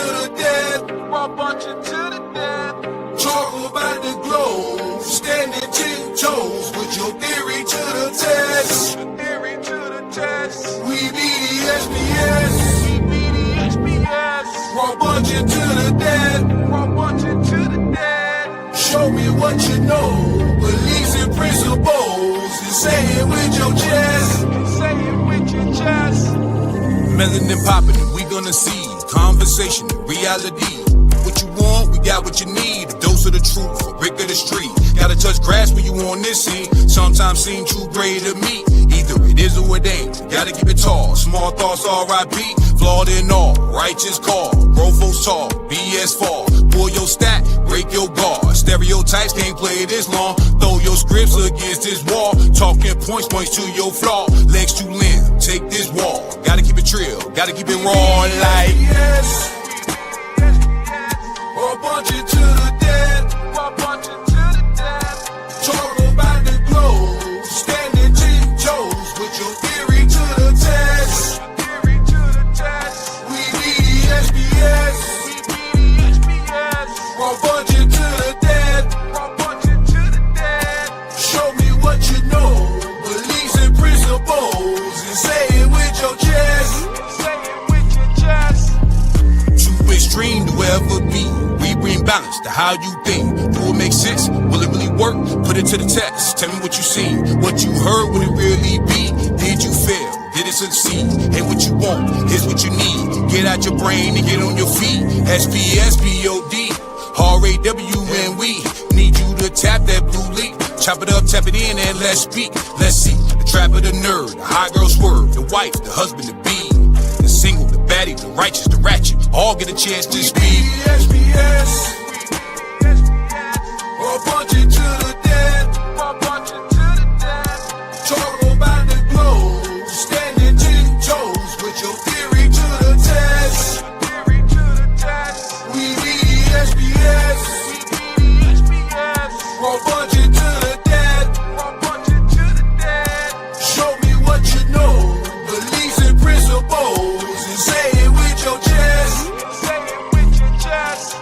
the death. I'll punch you to the death. Talk about the globe, standing 10 toes. Put your theory to the test. We be the SPS. We be the SPS. I'll punch you to the death. I'll punch you to the death. Show me what you know. Beliefs and principles. And say it with your chest. Say it with your chest. Melanin popping, we gonna see conversation, reality. What you want, we got what you need. A dose of the truth, a brick of the street. Gotta touch grass when you on this scene. Sometimes seem too gray to me. Either it is or it ain't. Gotta keep it tall. Small thoughts, R.I.P. Flawed in all. Righteous call. Growth folks tall. BS fall. Pull your stack, break your guard. Stereotypes can't play this long. Throw your scripts against this wall. Talking points to your flaw. Legs to limb, take this wall. Gotta keep it trill, gotta keep it raw like yes. Or punch it to the death. Or punch it to the death. Talk about the globe, standing 10 toes. Put your theory to the test. We be the SPS. Or punch it to the death. Or punch it to the death. Show me what you know. Beliefs and principles. And say it with your chest. Say it with your chest. Too extreme to ever be. We bring balance to how you think. Do it make sense? Will it really work? Put it to the test. Tell me what you seen. What you heard, will it really be? Did you fail? Did it succeed? Hey, what you want? Here's what you need. Get out your brain and get on your feet. SPS, POD, RAW, and we need you to tap that blue leaf. Chop it up, tap it in, and let's speak. Let's see. The trap of the nerd, the high girl swerve, the wife, the husband, the bee, the single, the baddie, the righteous, the ratchet. All get a chance to speak. SPS. Or punch it to the death. Or punch it to the death. Talk about the globe, standing 10 toes. Put your theory to the test. We be the SPS. Or punch it to the death. Or punch it to the death. Show me what you know. Beliefs and principles. And say it with your chest. Say it with your chest.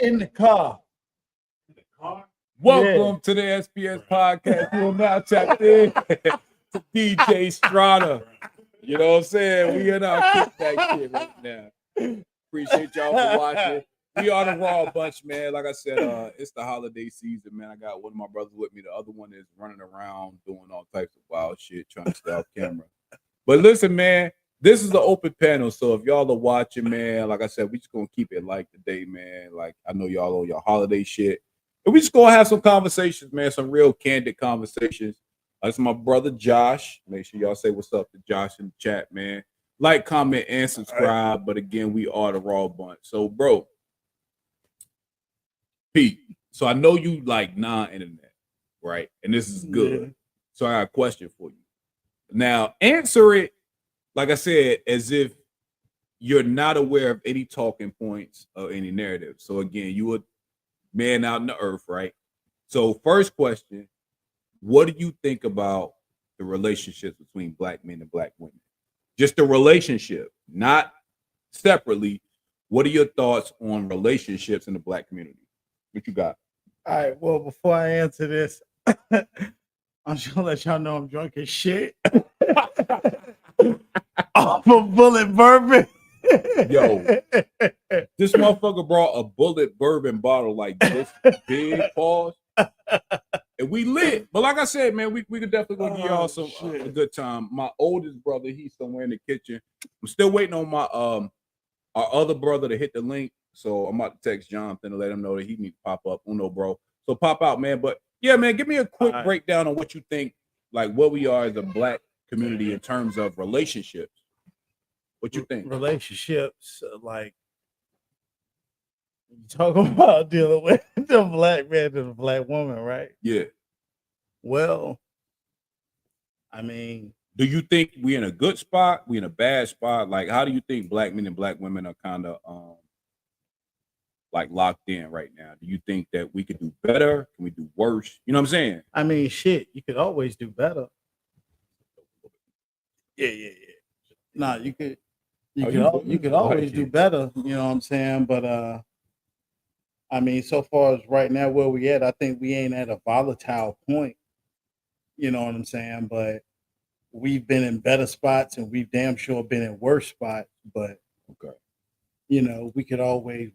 In the car. Welcome to the SPS podcast. You're now tapped in to DJ Strata. You know what I'm saying? We in our kickback shit right now. Appreciate y'all for watching. We are the Raw Bunch, man. Like I said, it's the holiday season, man. I got one of my brothers with me. The other one is running around doing all types of wild shit, trying to stay off camera. But listen, man, this is the open panel. So if y'all are watching, man, like I said, we just gonna keep it light today, man. Like I know y'all on your holiday shit. And we just gonna have some conversations, man. Some real candid conversations. That's my brother Josh. Make sure y'all say what's up to Josh in the chat, man. Like, comment, and subscribe. But again, we are the Raw Bunch. So, bro, Pete. So I know you like non-internet, right? And this is good. Yeah. So I got a question for you. Now, answer it, like I said, as if you're not aware of any talking points or any narrative. So again, you a man out in the earth, right? So first question, what do you think about the relationships between black men and black women? Just the relationship, not separately. What are your thoughts on relationships in the black community? What you got? All right. Well, before I answer this, I'm just gonna let y'all know I'm drunk as shit. Off a bullet bourbon. Yo, this motherfucker brought a bullet bourbon bottle like this big, pause, and we lit. But like I said, man, we could definitely gonna give y'all some a good time. My oldest brother, he's somewhere in the kitchen. I'm still waiting on my our other brother to hit the link. So I'm about to text Jonathan to let him know that he needs to pop up. Uno, bro. So pop out, man. But yeah, man, give me a quick breakdown on what you think, like what we are as a black community in terms of relationships. What you think? Relationships, like you talking about dealing with the black man and the black woman, right? Yeah. Well, I mean, do you think we in a good spot? We in a bad spot? Like, how do you think black men and black women are kind of like locked in right now? Do you think that we could do better? Can we do worse? You know what I'm saying? I mean, shit, you could always do better. Yeah. Nah, you could you Oh, could you you could go ahead, always do kid. better, you know what I'm saying? But I mean, so far as right now where we at, I think we ain't at a volatile point, you know what I'm saying? But we've been in better spots and we've damn sure been in worse spots, but Okay. you know, we could always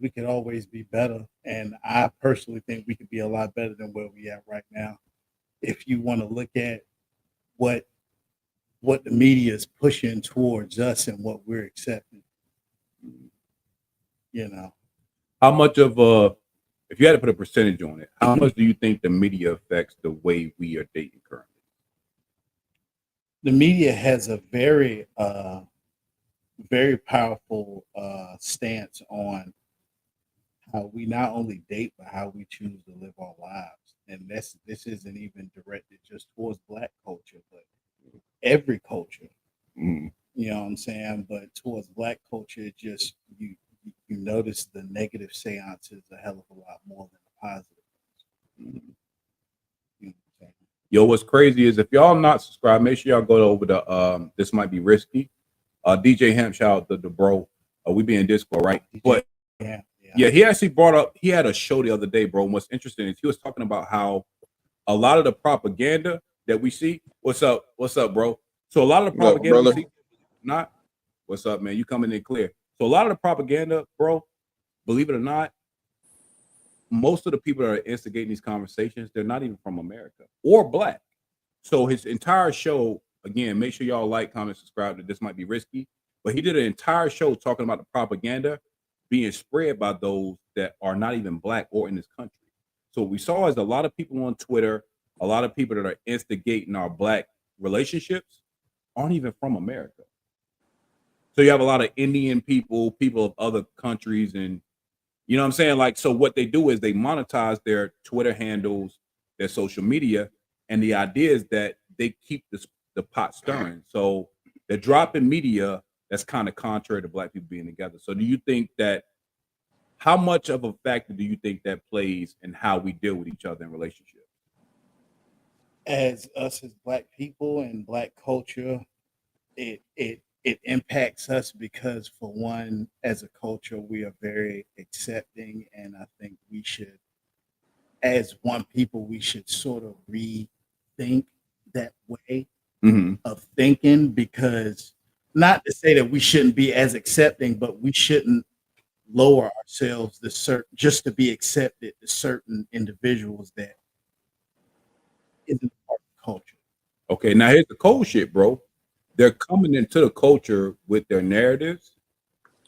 be better. And I personally think we could be a lot better than where we at right now. If you want to look at what the media is pushing towards us and what we're accepting, you know. How much of if you had to put a percentage on it, how much do you think the media affects the way we are dating currently? The media has a very powerful stance on how we not only date but how we choose to live our lives. And this isn't even directed just towards black culture, but every culture. Mm. You know what I'm saying? But towards black culture, it just you notice the negative seances a hell of a lot more than the positive ones. Mm. You know what I'm saying? Yo, what's crazy is if y'all not subscribed, make sure y'all go over to This Might Be Risky. DJ Hemp, shout out to the bro. We be in Discord, right? But yeah, he actually brought up, he had a show the other day, bro. And what's interesting is he was talking about how a lot of the propaganda that we see. What's up, bro? So a lot of the propaganda we see, not what's up, man. You coming in clear. So a lot of the propaganda, bro, believe it or not, most of the people that are instigating these conversations, they're not even from America or black. So his entire show, again, make sure y'all like, comment, subscribe to This Might Be Risky. But he did an entire show talking about the propaganda being spread by those that are not even black or in this country. So what we saw is a lot of people on Twitter, a lot of people that are instigating our black relationships aren't even from America. So you have a lot of Indian people, people of other countries, and you know what I'm saying? Like, so what they do is they monetize their Twitter handles, their social media, and the idea is that they keep the pot stirring. So they're dropping media that's kind of contrary to black people being together. So do you think that, how much of a factor do you think that plays in how we deal with each other in relationships? As us as black people and black culture, it impacts us because for one, as a culture, we are very accepting, and I think we should, as one people, we should sort of rethink that way of thinking, because not to say that we shouldn't be as accepting, but we shouldn't lower ourselves to certain just to be accepted to certain individuals that isn't part of the culture. Okay, now here's the cold shit, bro. They're coming into the culture with their narratives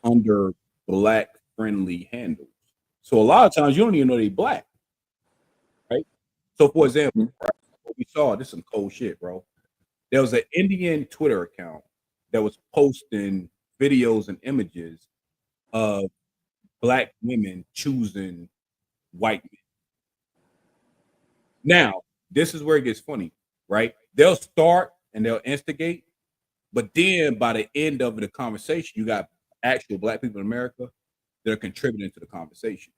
under black friendly handles. So a lot of times you don't even know they black, right? So for example, right, what we saw, this is some cold shit, bro. There was an Indian Twitter account that was posting videos and images of black women choosing white men. Now, this is where it gets funny, right? They'll start and they'll instigate, but then by the end of the conversation, you got actual black people in America that are contributing to the conversation.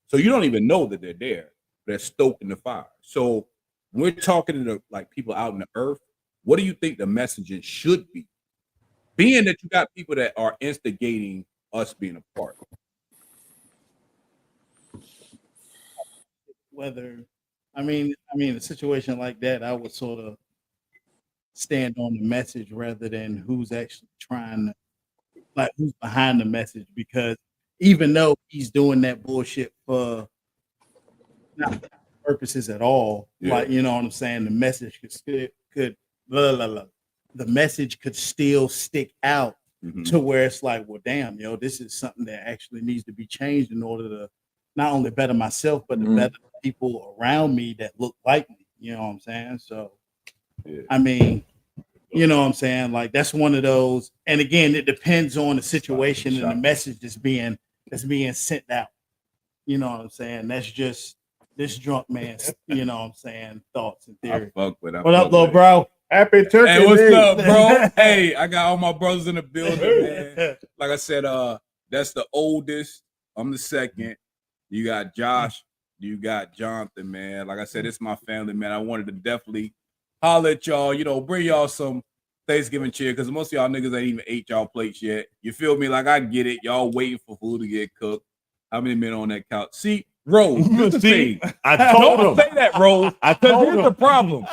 So you don't even know that they're there. They're stoking the fire. So when we're talking to like people out in the earth, what do you think the messaging should be? Being that you got people that are instigating us being apart. Whether I mean, a situation like that, I would sort of stand on the message rather than who's actually trying to, like, who's behind the message, because even though he's doing that bullshit for not purposes at all, like, you know what I'm saying, the message could blah, blah, blah. The message could still stick out to where it's like, well, damn, this is something that actually needs to be changed in order to not only better myself, but to better people around me that look like me. You know what I'm saying? So, I mean, you know what I'm saying? Like, that's one of those. And again, it depends on the situation and the message that's being sent out. You know what I'm saying? That's just this drunk man's, you know what I'm saying, thoughts and theory. I fuck with it. What up, little bro? Happy Turkey Hey, what's Day. up, bro? Hey, I got all my brothers in the building, man. Like I said, that's the oldest. I'm the second. You got Josh. You got Jonathan, man. Like I said, it's my family, man. I wanted to definitely holler at y'all, bring y'all some Thanksgiving cheer because most of y'all niggas ain't even ate y'all plates yet. You feel me? Like I get it. Y'all waiting for food to get cooked. How many men on that couch? See, Rose, this the thing. I told Don't him. say that, Rose. I Because told here's him. the problem.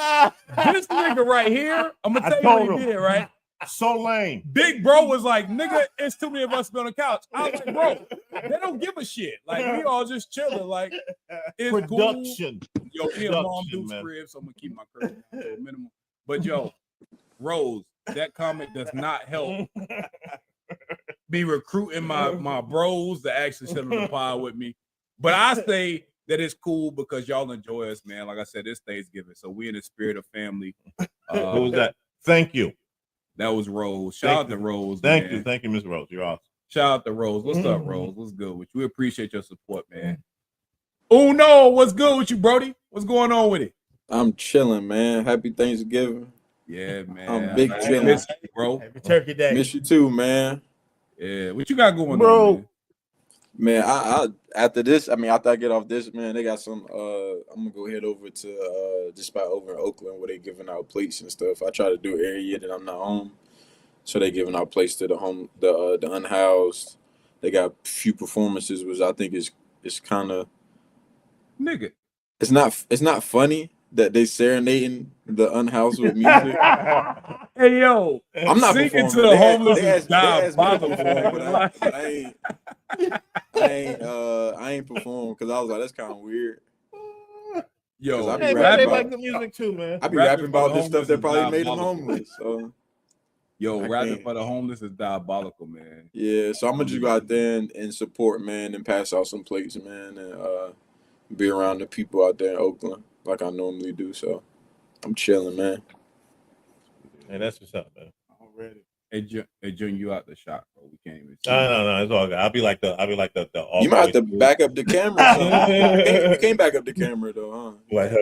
This nigga right here, I'm gonna tell you what he did, right? So lame. Big bro was like, nigga, it's too many of us on the couch. I was like, bro, they don't give a shit. Like, we all just chilling. Like, it's Production. Cool. Yo, me and Mom Production, do man. crib, so I'm gonna keep my crib to a minimum. But yo, Rose, that comment does not help me recruiting my bros to actually sit on the pod with me. But I say that it's cool because y'all enjoy us, man. Like I said, it's Thanksgiving, so we in the spirit of family. What was that? Thank you. That was Rose. Shout out to Rose. Thank man. you, Miss Rose. You're awesome. Shout out to Rose. What's up, Rose? What's good with you? We appreciate your support, man. Oh no, what's good with you, Brody? What's going on with it? I'm chilling, man. Happy Thanksgiving. Yeah, man. I'm big chilling. Miss you, bro. Happy Turkey Day. Miss you too, man. Yeah, what you got going Bro. on, man? Man, I after this, after I get off this, man, they got some I'm gonna go head over to this spot over in Oakland where they giving out plates and stuff. I try to do it every year that I'm not home. So they giving out plates to the unhoused. They got a few performances, which I think is kind of Nigga. It's not funny that they serenading the unhoused with music. Hey yo, I'm not singing performing. to the homeless is they asked me to diabolical. perform, but I ain't perform because I was like, that's kind of weird. Yo, I be Hey, man, rapping they about- like the music too, man. I be Rapping rapping for about the this stuff homeless that is probably made them diabolical. homeless. So Yo, I rapping can't. for the homeless is diabolical, man. yeah, so I'm gonna just go out there and support, man, and pass out some plates, man, and be around the people out there in Oakland like I normally do. So I'm chilling, man. Hey, that's what's up, man. Already. Hey, Jun, you out the shot, bro. We can't even see. No, it's all good. I'll be like the You might have to back up the camera. Or something. You can't back up the camera though, huh? Like,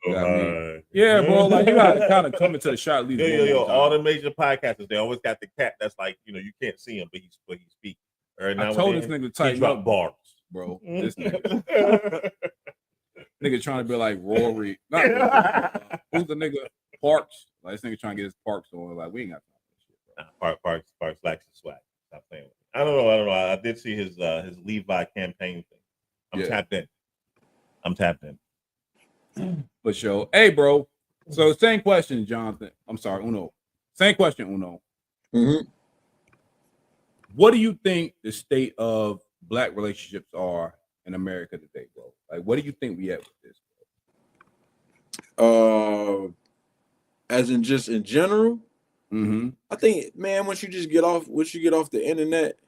You got me. Yeah, bro. Like you gotta kind of come into the shot at least. one more All the time. major podcasters, they always got the cat that's like, you can't see him, but he speaks. I told this nigga to he tighten drop up, bars. bro. This nigga. Nigga trying to be like Rory. Not Rory. Who's the nigga? Parks. Like this nigga trying to get his Parks on. Like we ain't got time for this shit, bro. Parks lacks the swag. Stop playing with me. I don't know. I did see his Levi campaign thing. I'm tapped in. For sure. Hey, bro. So same question, Jonathan. I'm sorry, Uno. Same question, Uno. Mm-hmm. What do you think the state of Black relationships are in America today, bro? Like, what do you think we at with this, As in just in general, Mm-hmm. I think, man, once you get off the internet,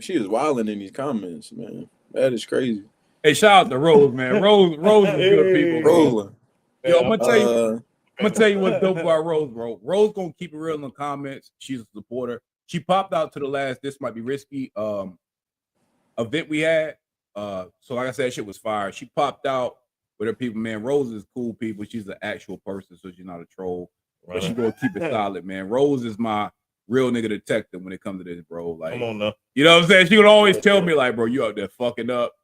she is wilding in these comments, man. That is crazy. Hey, shout out to Rose, man. Rose is good people, bro. Rolling. Yo, I'm gonna tell you what's dope about Rose, bro. Rose gonna keep it real in the comments. She's a supporter. She popped out to the last This Might Be Risky event we had. So like I said, shit was fire. She popped out with her people, man. Rose is cool people. She's an actual person, so she's not a troll. But she gonna keep it solid, man. Rose is my real nigga detective when it comes to this, bro. Like, Come on now. you know what I'm saying? She would always tell me, like, bro, you out there fucking up.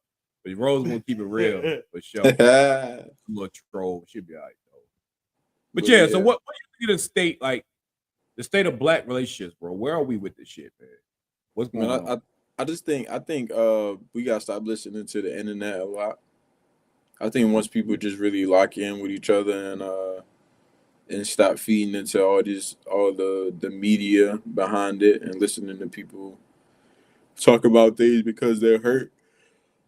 But Rose gonna keep it real for sure. A little troll. She'll be all right, though. But yeah, so what do you think of the state, like the state of Black relationships, bro? Where are we with this shit, man? What's going on? I think we gotta stop listening to the internet a lot. I think once people just really lock in with each other and stop feeding into all the media behind it and listening to people talk about things because they're hurt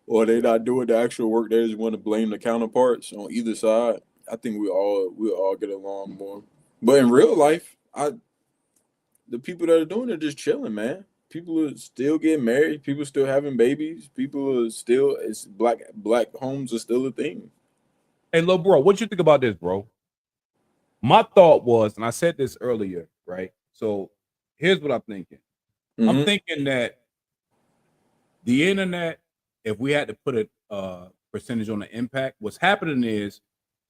or they're not doing the actual work, they just want to blame the counterparts on either side. I think we'll all get along more. But in real life, the people that are doing it just chilling, man. People are still getting married. People still having babies. Black homes are still a thing. Hey, little bro, what you think about this, bro? My thought was, and I said this earlier, right? So here's what I'm thinking. Mm-hmm. I'm thinking that the internet, if we had to put a percentage on the impact, what's happening is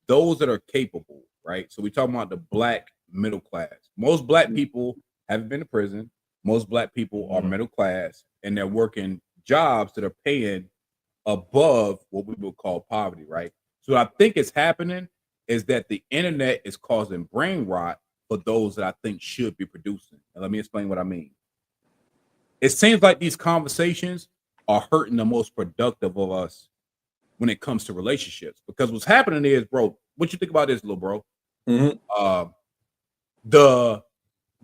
those that are capable, right? So we're talking about the black middle class. Most black people haven't been to prison. Most black people are middle class, and they're working jobs that are paying above what we would call poverty, right? So what I think is happening is that the internet is causing brain rot for those that I think should be producing. And let me explain what I mean. It seems like these conversations are hurting the most productive of us when it comes to relationships. Because what's happening is, bro, what you think about this, little bro? Mm-hmm. The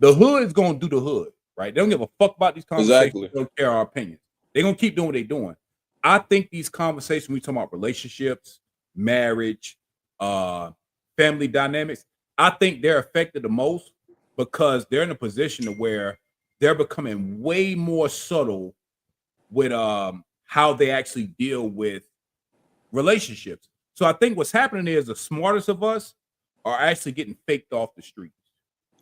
hood is gonna do the hood, right? They don't give a fuck about these conversations. Exactly. They don't care our opinions. They're gonna keep doing what they're doing. I think these conversations, we talk about relationships, marriage, family dynamics, I think they're affected the most because they're in a position to where they're becoming way more subtle with how they actually deal with relationships. So I think what's happening is the smartest of us are actually getting faked off the streets.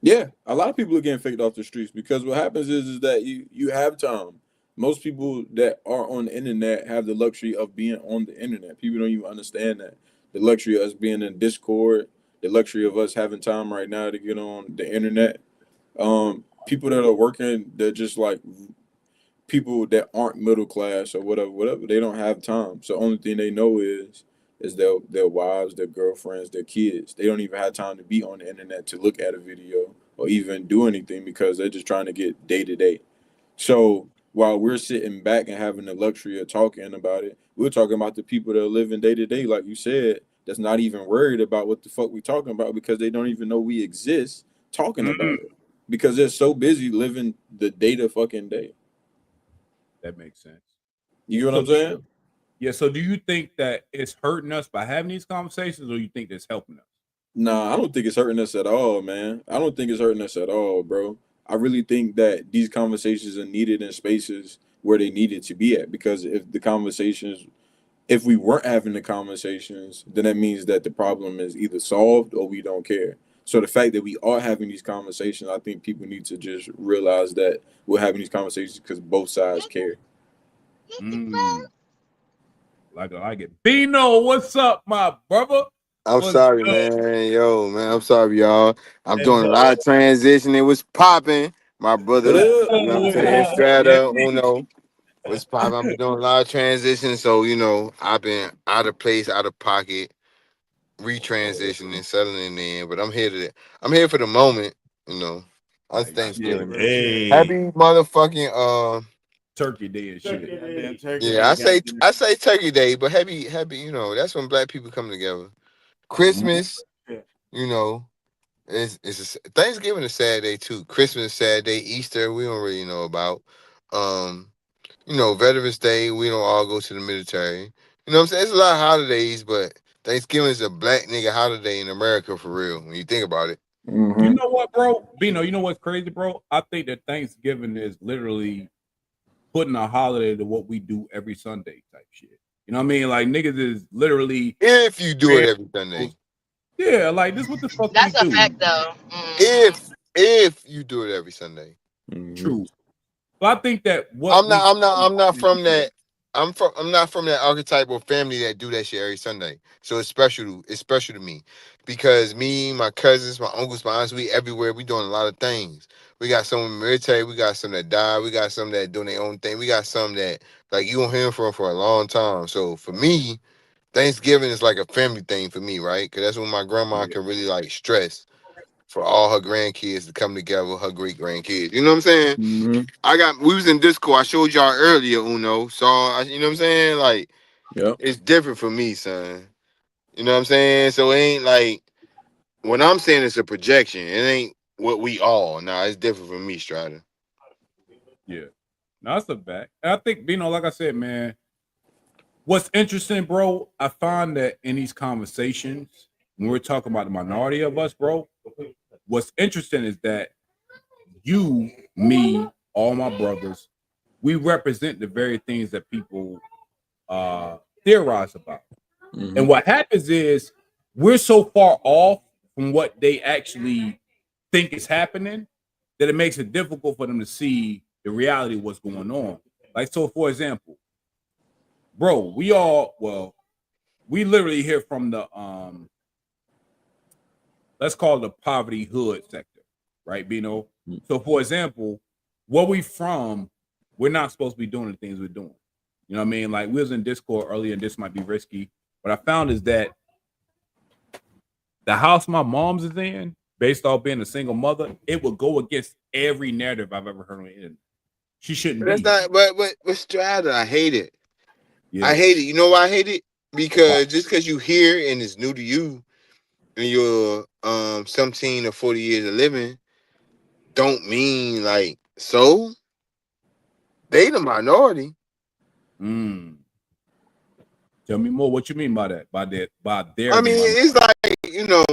Yeah, a lot of people are getting faked off the streets because what happens is that you have time. Most people that are on the internet have the luxury of being on the internet. People don't even understand that. The luxury of us being in Discord, the luxury of us having time right now to get on the internet. People that are working, they're just like people that aren't middle class or whatever. They don't have time. So only thing they know is their wives, their girlfriends, their kids. They don't even have time to be on the internet to look at a video or even do anything because they're just trying to get day to day. So while we're sitting back and having the luxury of talking about it, we're talking about the people that are living day to day, like you said, that's not even worried about what the fuck we talking about because they don't even know we exist talking about it because they're so busy living the day to fucking day. That makes sense. You know what I'm saying? Yeah. So do you think that it's hurting us by having these conversations, or you think it's helping us? Nah, I don't think it's hurting us at all, man. I don't think it's hurting us at all, bro. I really think that these conversations are needed in spaces where they needed to be at because if we weren't having the conversations, then that means that the problem is either solved or we don't care. So the fact that we are having these conversations, I think people need to just realize that we're having these conversations because both sides care. Like I like it. Bino, what's up, my brother? I'm What's sorry, good? man. Yo, man, I'm sorry, y'all. I'm Hey, doing a bro. lot of transition. It was popping. My What brother, up? you know what I'm saying? Strata, Uno was popping. I've been doing a lot of transition. So, I've been out of place, out of pocket, retransitioning, settling in. But I'm here for the moment, you know. On Yeah, Thanksgiving. Hey, Happy motherfucking Turkey Day and shit. Goddamn turkey yeah, day, goddamn. I say Turkey Day, but happy, that's when black people come together. Christmas, you know. Thanksgiving is a sad day too. Christmas is a sad day. Easter we don't really know about. Um, Veterans Day we don't all go to the military. You know what I'm saying? It's a lot of holidays, but Thanksgiving is a black nigga holiday in America for real. When you think about it. You Mm-hmm. know what, bro? Bino, you know what's crazy, bro? I think that Thanksgiving is literally putting a holiday to what we do every Sunday type shit. You know what I mean? Like niggas is literally If you do it every Sunday. yeah, like this what the fuck we That's a do. fact, though. Hmm. If you do it every Sunday. Mm-hmm. True. So I think that what I'm we not I'm not from that. I'm not from that archetypal family that do that shit every Sunday. So it's special to me. Because me, my cousins, my uncles, my aunts, we everywhere. We doing a lot of things. We got some in the military, we got some that died, we got some that doing their own thing. We got some that like you won't hear from for a long time. So for me, Thanksgiving is like a family thing for me, right? Because that's when my grandma can really like stress for all her grandkids to come together, her great grandkids. You know what I'm saying? Mm-hmm. We was in Discord. I showed y'all earlier, Uno. So you know what I'm saying? Like, Yep. it's different for me, son. You know what I'm saying? So it ain't like when I'm saying it's a projection, it ain't what we all. Nah, it's different for me, Strider. yeah. No, that's a fact. And I think, Bino, like I said, man, what's interesting, bro, I find that in these conversations, when we're talking about the minority of us, bro, what's interesting is that you, me, all my brothers, we represent the very things that people theorize about. Mm-hmm. And what happens is we're so far off from what they actually think is happening that it makes it difficult for them to see the reality of what's going on. Like, so for example, bro, we literally hear from let's call it the poverty hood sector, right, Bino? So, for example, where we from, we're not supposed to be doing the things we're doing. You know what I mean? Like, we was in Discord earlier, and this might be risky. What I found is that the house my mom's is in, based off being a single mother, it would go against every narrative I've ever heard on the internet. She shouldn't That's be. not. But Strata, I hate it. Yeah. I hate it. You know why I hate it? Because just because you hear and it's new to you, and you're 17 or 40 years of living, don't mean like so. They the minority. Tell me more. What you mean by that? By their I mean, it's like, you know,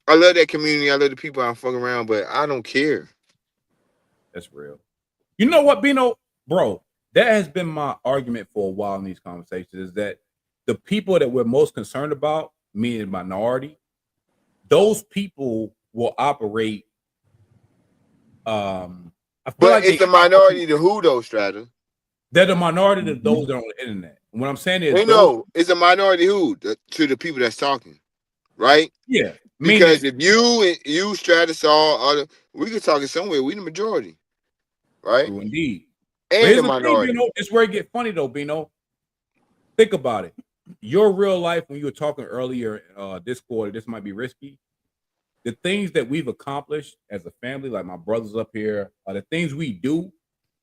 I love that community. I love the people I fuck around, but I don't care. That's real. You know what, Bino? Bro, that has been my argument for a while in these conversations, is that the people that we're most concerned about, meaning minority, those people will operate. I feel But like it's the minority to who though, Strata? They're the minority to those that are on the internet. What I'm saying is, They know it's a minority who to the people that's talking, right? Yeah, because if you Strata saw other, we could talk it somewhere. We the majority, right? True indeed. And the minority. Thing, Bino, it's where it get funny though, Bino. Think about it. Your real life, when you were talking earlier, Discord, this might be risky. The things that we've accomplished as a family, like my brothers up here, are the things we do.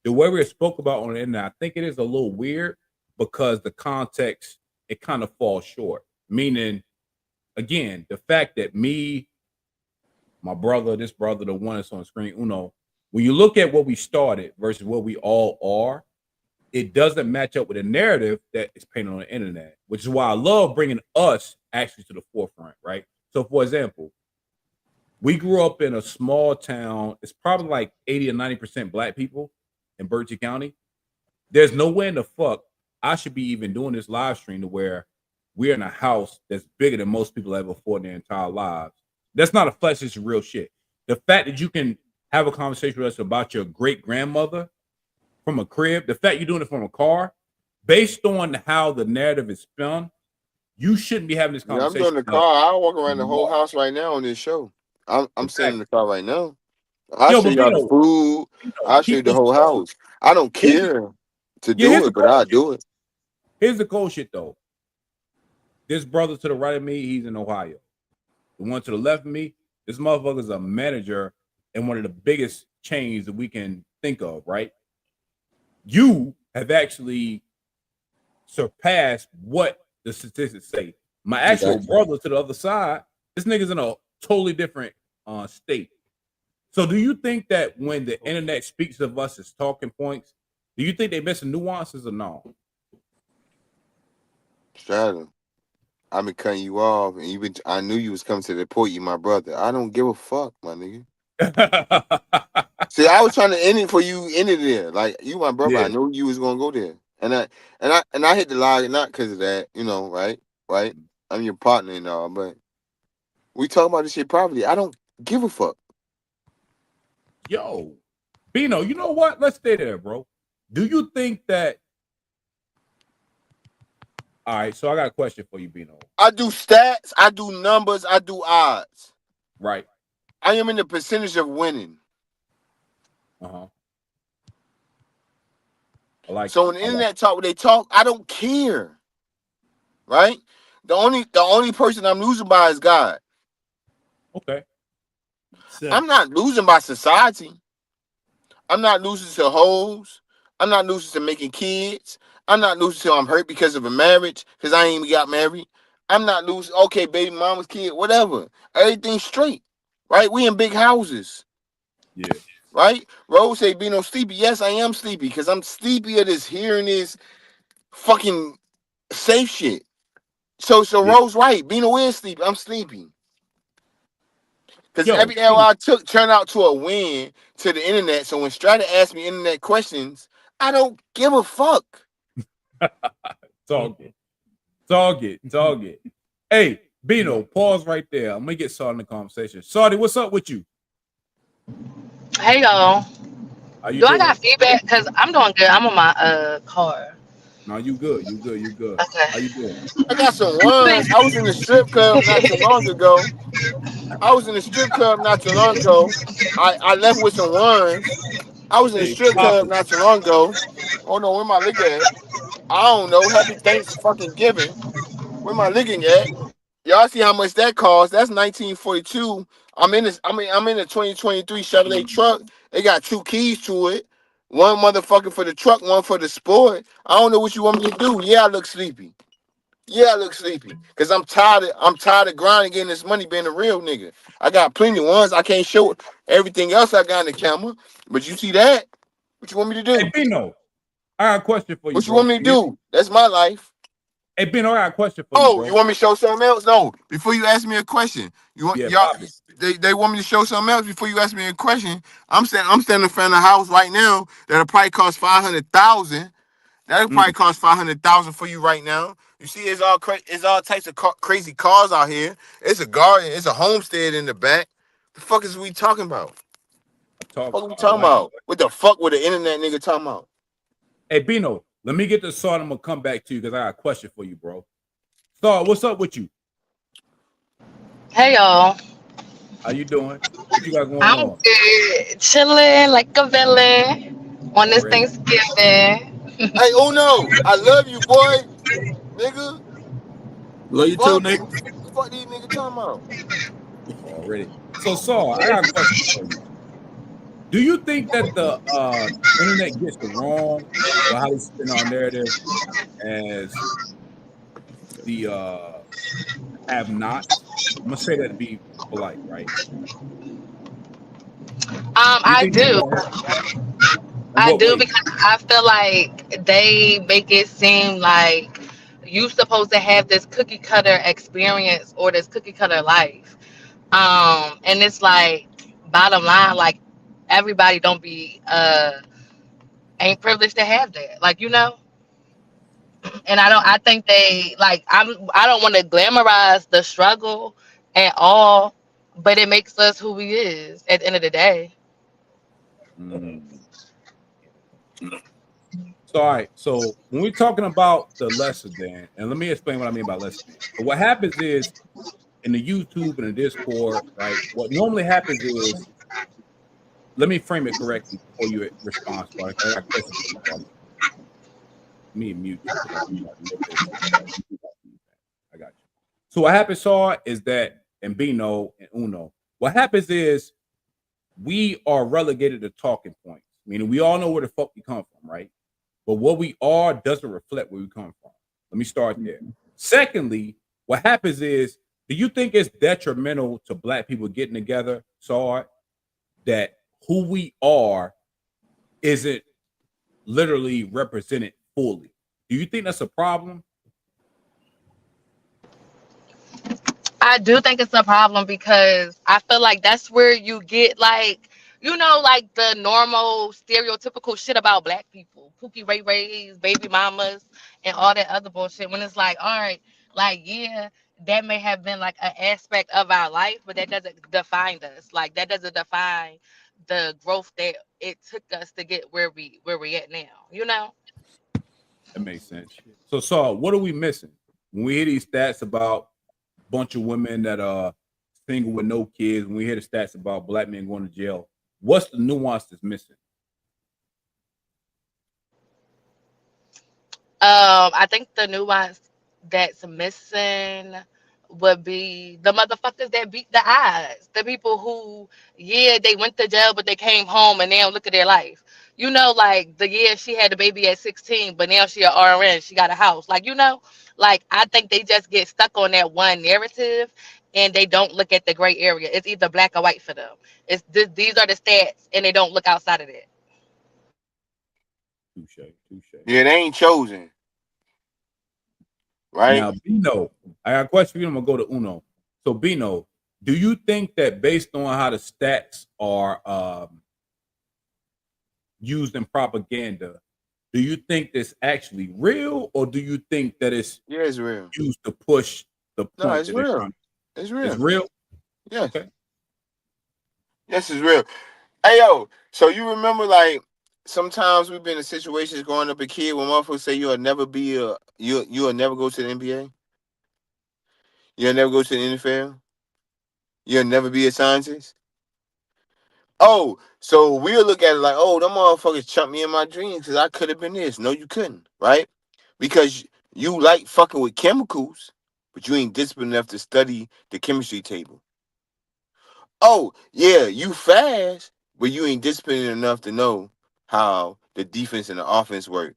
The way we're spoke about on the internet, I think it is a little weird because the context, it kind of falls short. Meaning, again, the fact that me, my brother, this brother, the one that's on the screen, Uno, when you look at what we started versus what we all are, it doesn't match up with a narrative that is painted on the internet, which is why I love bringing us actually to the forefront, right? So, for example, we grew up in a small town. It's probably like 80 or 90% black people in Berkeley County. There's no way in the fuck I should be even doing this live stream to where we're in a house that's bigger than most people ever fought in their entire lives. That's not a flex, it's real shit. The fact that you can have a conversation with us about your great grandmother from a crib, the fact you're doing it from a car, based on how the narrative is spun, you shouldn't be having this conversation. Yeah, I'm doing the car. I'll walk around the whole house right now on this show. I'm sitting in the car right now. I'll show y'all the food. I'll show you the whole house. I don't care to do it, but I'll do it. Here's the cold shit though. This brother to the right of me, he's in Ohio. The one to the left of me, this motherfucker's a manager in one of the biggest chains that we can think of, right? You have actually surpassed what the statistics say. My actual brother to the other side, this nigga's in a totally different state. So do you think that when the internet speaks of us as talking points, do you think they missing nuances or no? Strata, I've been cutting you off, and I knew you was coming to the point. You my brother. I don't give a fuck, my nigga. See, I was trying to end it for you. Ended there, like you, my brother. Yeah. I knew you was gonna go there, and I hit the line not because of that, you know, right? I'm your partner and all, but we talk about this shit privately. I don't give a fuck. Yo, Bino, you know what? Let's stay there, bro. Do you think that? All right, so I got a question for you, Bino. I do stats, I do numbers, I do odds. Right. I am in the percentage of winning. So when the internet talk, when they talk, I don't care. Right? The only person I'm losing by is God. Okay. I'm not losing by society. I'm not losing to hoes. I'm not losing to making kids. I'm not losing to I'm hurt because of a marriage, because I ain't even got married. I'm not losing, okay, baby mama's kid, whatever. Everything's straight. Right? We in big houses. Yeah. Right? Rose say Bino sleepy. Yes, I am sleepy because I'm sleepy at this hearing this fucking safe shit. So Rose right. Bino is sleepy. I'm sleepy. Because every L I took turned out to a win to the internet. So when Strata asked me internet questions, I don't give a fuck. It's all good. It's all good. It's all good. Hey, Bino, pause right there. I'm gonna get Sardi in the conversation. Sardi, what's up with you? Hey y'all. How you doing? I got feedback? Because I'm doing good. I'm on my car. No, you good. You good. You good. Okay. How you doing? I got some ones. I was in the strip club not too long ago. I left with some ones. I was in the Hey, strip club Papa. not too long ago. Oh no, where my liquor at? I don't know. Happy Thanks fucking giving. Where my licking at? Y'all see how much that cost? That's 1942. I'm in a 2023 Chevrolet truck. They got 2 keys to it. One motherfucker for the truck, one for the sport. I don't know what you want me to do. Yeah, I look sleepy. Cause I'm tired of grinding, getting this money, being a real nigga. I got plenty of ones. I can't show everything else I got in the camera. But you see that? What you want me to Hey, do? Bino. I got a question for you, What you bro. want me to do? That's my life. Hey, Bino, I got a question for you, Oh, you bro. want me to show something else? No. Before you ask me a question, you want Yeah, y'all Papa. they want me to show something else before you ask me a question. I'm standing in front of the house right now that'll probably cost 500,000. That'll Mm, probably cost 500,000 for you right now. You see, it's all types of crazy cars out here. It's a garden. It's a homestead in the back. The fuck is we talking about? I like it. What the fuck would the internet nigga talking about? Hey, Bino, let me get this song. I'm gonna come back to you because I got a question for you, bro. So, what's up with you? Hey y'all. How you doing? What you got going I'm on? good. Chilling like a villain on this Already, Thanksgiving. Hey, oh no, I love you, boy, nigga. Love you too, Fuck, nigga. fuck these niggas talking about. already. So, Saul, I got a question for you. Do you think that the internet gets it wrong or how they spin our narrative as the have nots? I'm gonna say that to be polite, right? Do you I think they're do. more in I what do way? because I feel like they make it seem like you supposed to have this cookie cutter experience or this cookie cutter life. And it's like bottom line, like everybody don't be ain't privileged to have that. Like, you know? And I think they like I don't want to glamorize the struggle at all, but it makes us who we is at the end of the day. Mm. So, all right. So, when we're talking about the lesser than, and let me explain what I mean by lesser than. So, what happens is in the YouTube and the Discord, right? What normally happens is, let me frame it correctly before you respond. So, I got a question for you, brother. Me and mute you because I got a little bit of feedback. I got you. So what happens, Saw, is that and Bino and Uno, what happens is we are relegated to talking points. Meaning we all know where the fuck we come from, right? But what we are doesn't reflect where we come from. Let me start there. Secondly, what happens is, do you think it's detrimental to black people getting together, Saw, that who we are isn't literally represented fully? Do you think that's a problem? I do think it's a problem because I feel like that's where you get like, you know, like the normal stereotypical shit about black people, Pookie Ray Rays, baby mamas, and all that other bullshit. When it's like, all right, like yeah, that may have been like an aspect of our life, but that doesn't define us. Like that doesn't define the growth that it took us to get where we at now. You know? That makes sense. So, Saul, what are we missing when we hear these stats about a bunch of women that are single with no kids? When we hear the stats about black men going to jail, what's the nuance that's missing? I think the nuance that's missing would be the motherfuckers that beat the odds. The people who, yeah, they went to jail, but they came home and now look at their life. You know, like the year she had a baby at 16, but now she a RN, she got a house. Like, you know, like I think they just get stuck on that one narrative and they don't look at the gray area. It's either black or white for them. These are the stats and they don't look outside of that. Touche, touche. Yeah, they ain't chosen, right? Now, Bino, I got a question for you. I'm gonna go to Uno. So, Bino, do you think that based on how the stats are used in propaganda, do you think it's actually real, or do you think that it's Yeah, it's real. used to push the No, point it's that they're real. trying? It's It's real. real. Yes. Okay. Yes, it's real. Hey yo, so you remember like sometimes we've been in situations growing up a kid when motherfuckers say you'll never go to the NBA. You'll never go to the NFL. You'll never be a scientist. Oh, so we'll look at it like, oh, them motherfuckers chumped me in my dreams because I could have been this. No, you couldn't, right? Because you like fucking with chemicals, but you ain't disciplined enough to study the chemistry table. Oh, yeah, you fast, but you ain't disciplined enough to know how the defense and the offense work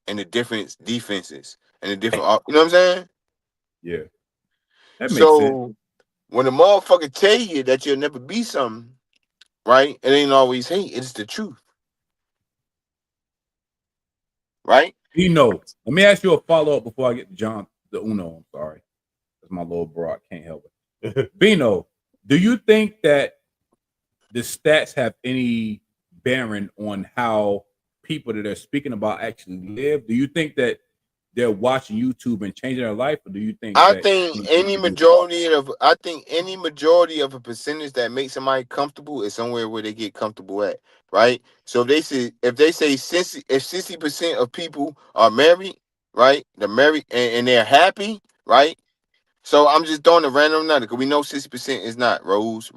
and the different defenses and the different, you know what I'm saying? Yeah, that makes sense. So when a motherfucker tell you that you'll never be something, right? It ain't always hate, it's the truth. Right? Let me ask you a follow-up before I get to John the Uno. I'm sorry. That's my little bro. I can't help it. Bino, do you think that the stats have any bearing on how people that are speaking about actually live? Do you think that they're watching YouTube and changing their life, or do you think I that think any majority of a percentage that makes somebody comfortable is somewhere where they get comfortable at, right? So if they say 60% of people are married, right? They're married and they're happy, right? So I'm just throwing a random number because we know 60% is not Rose,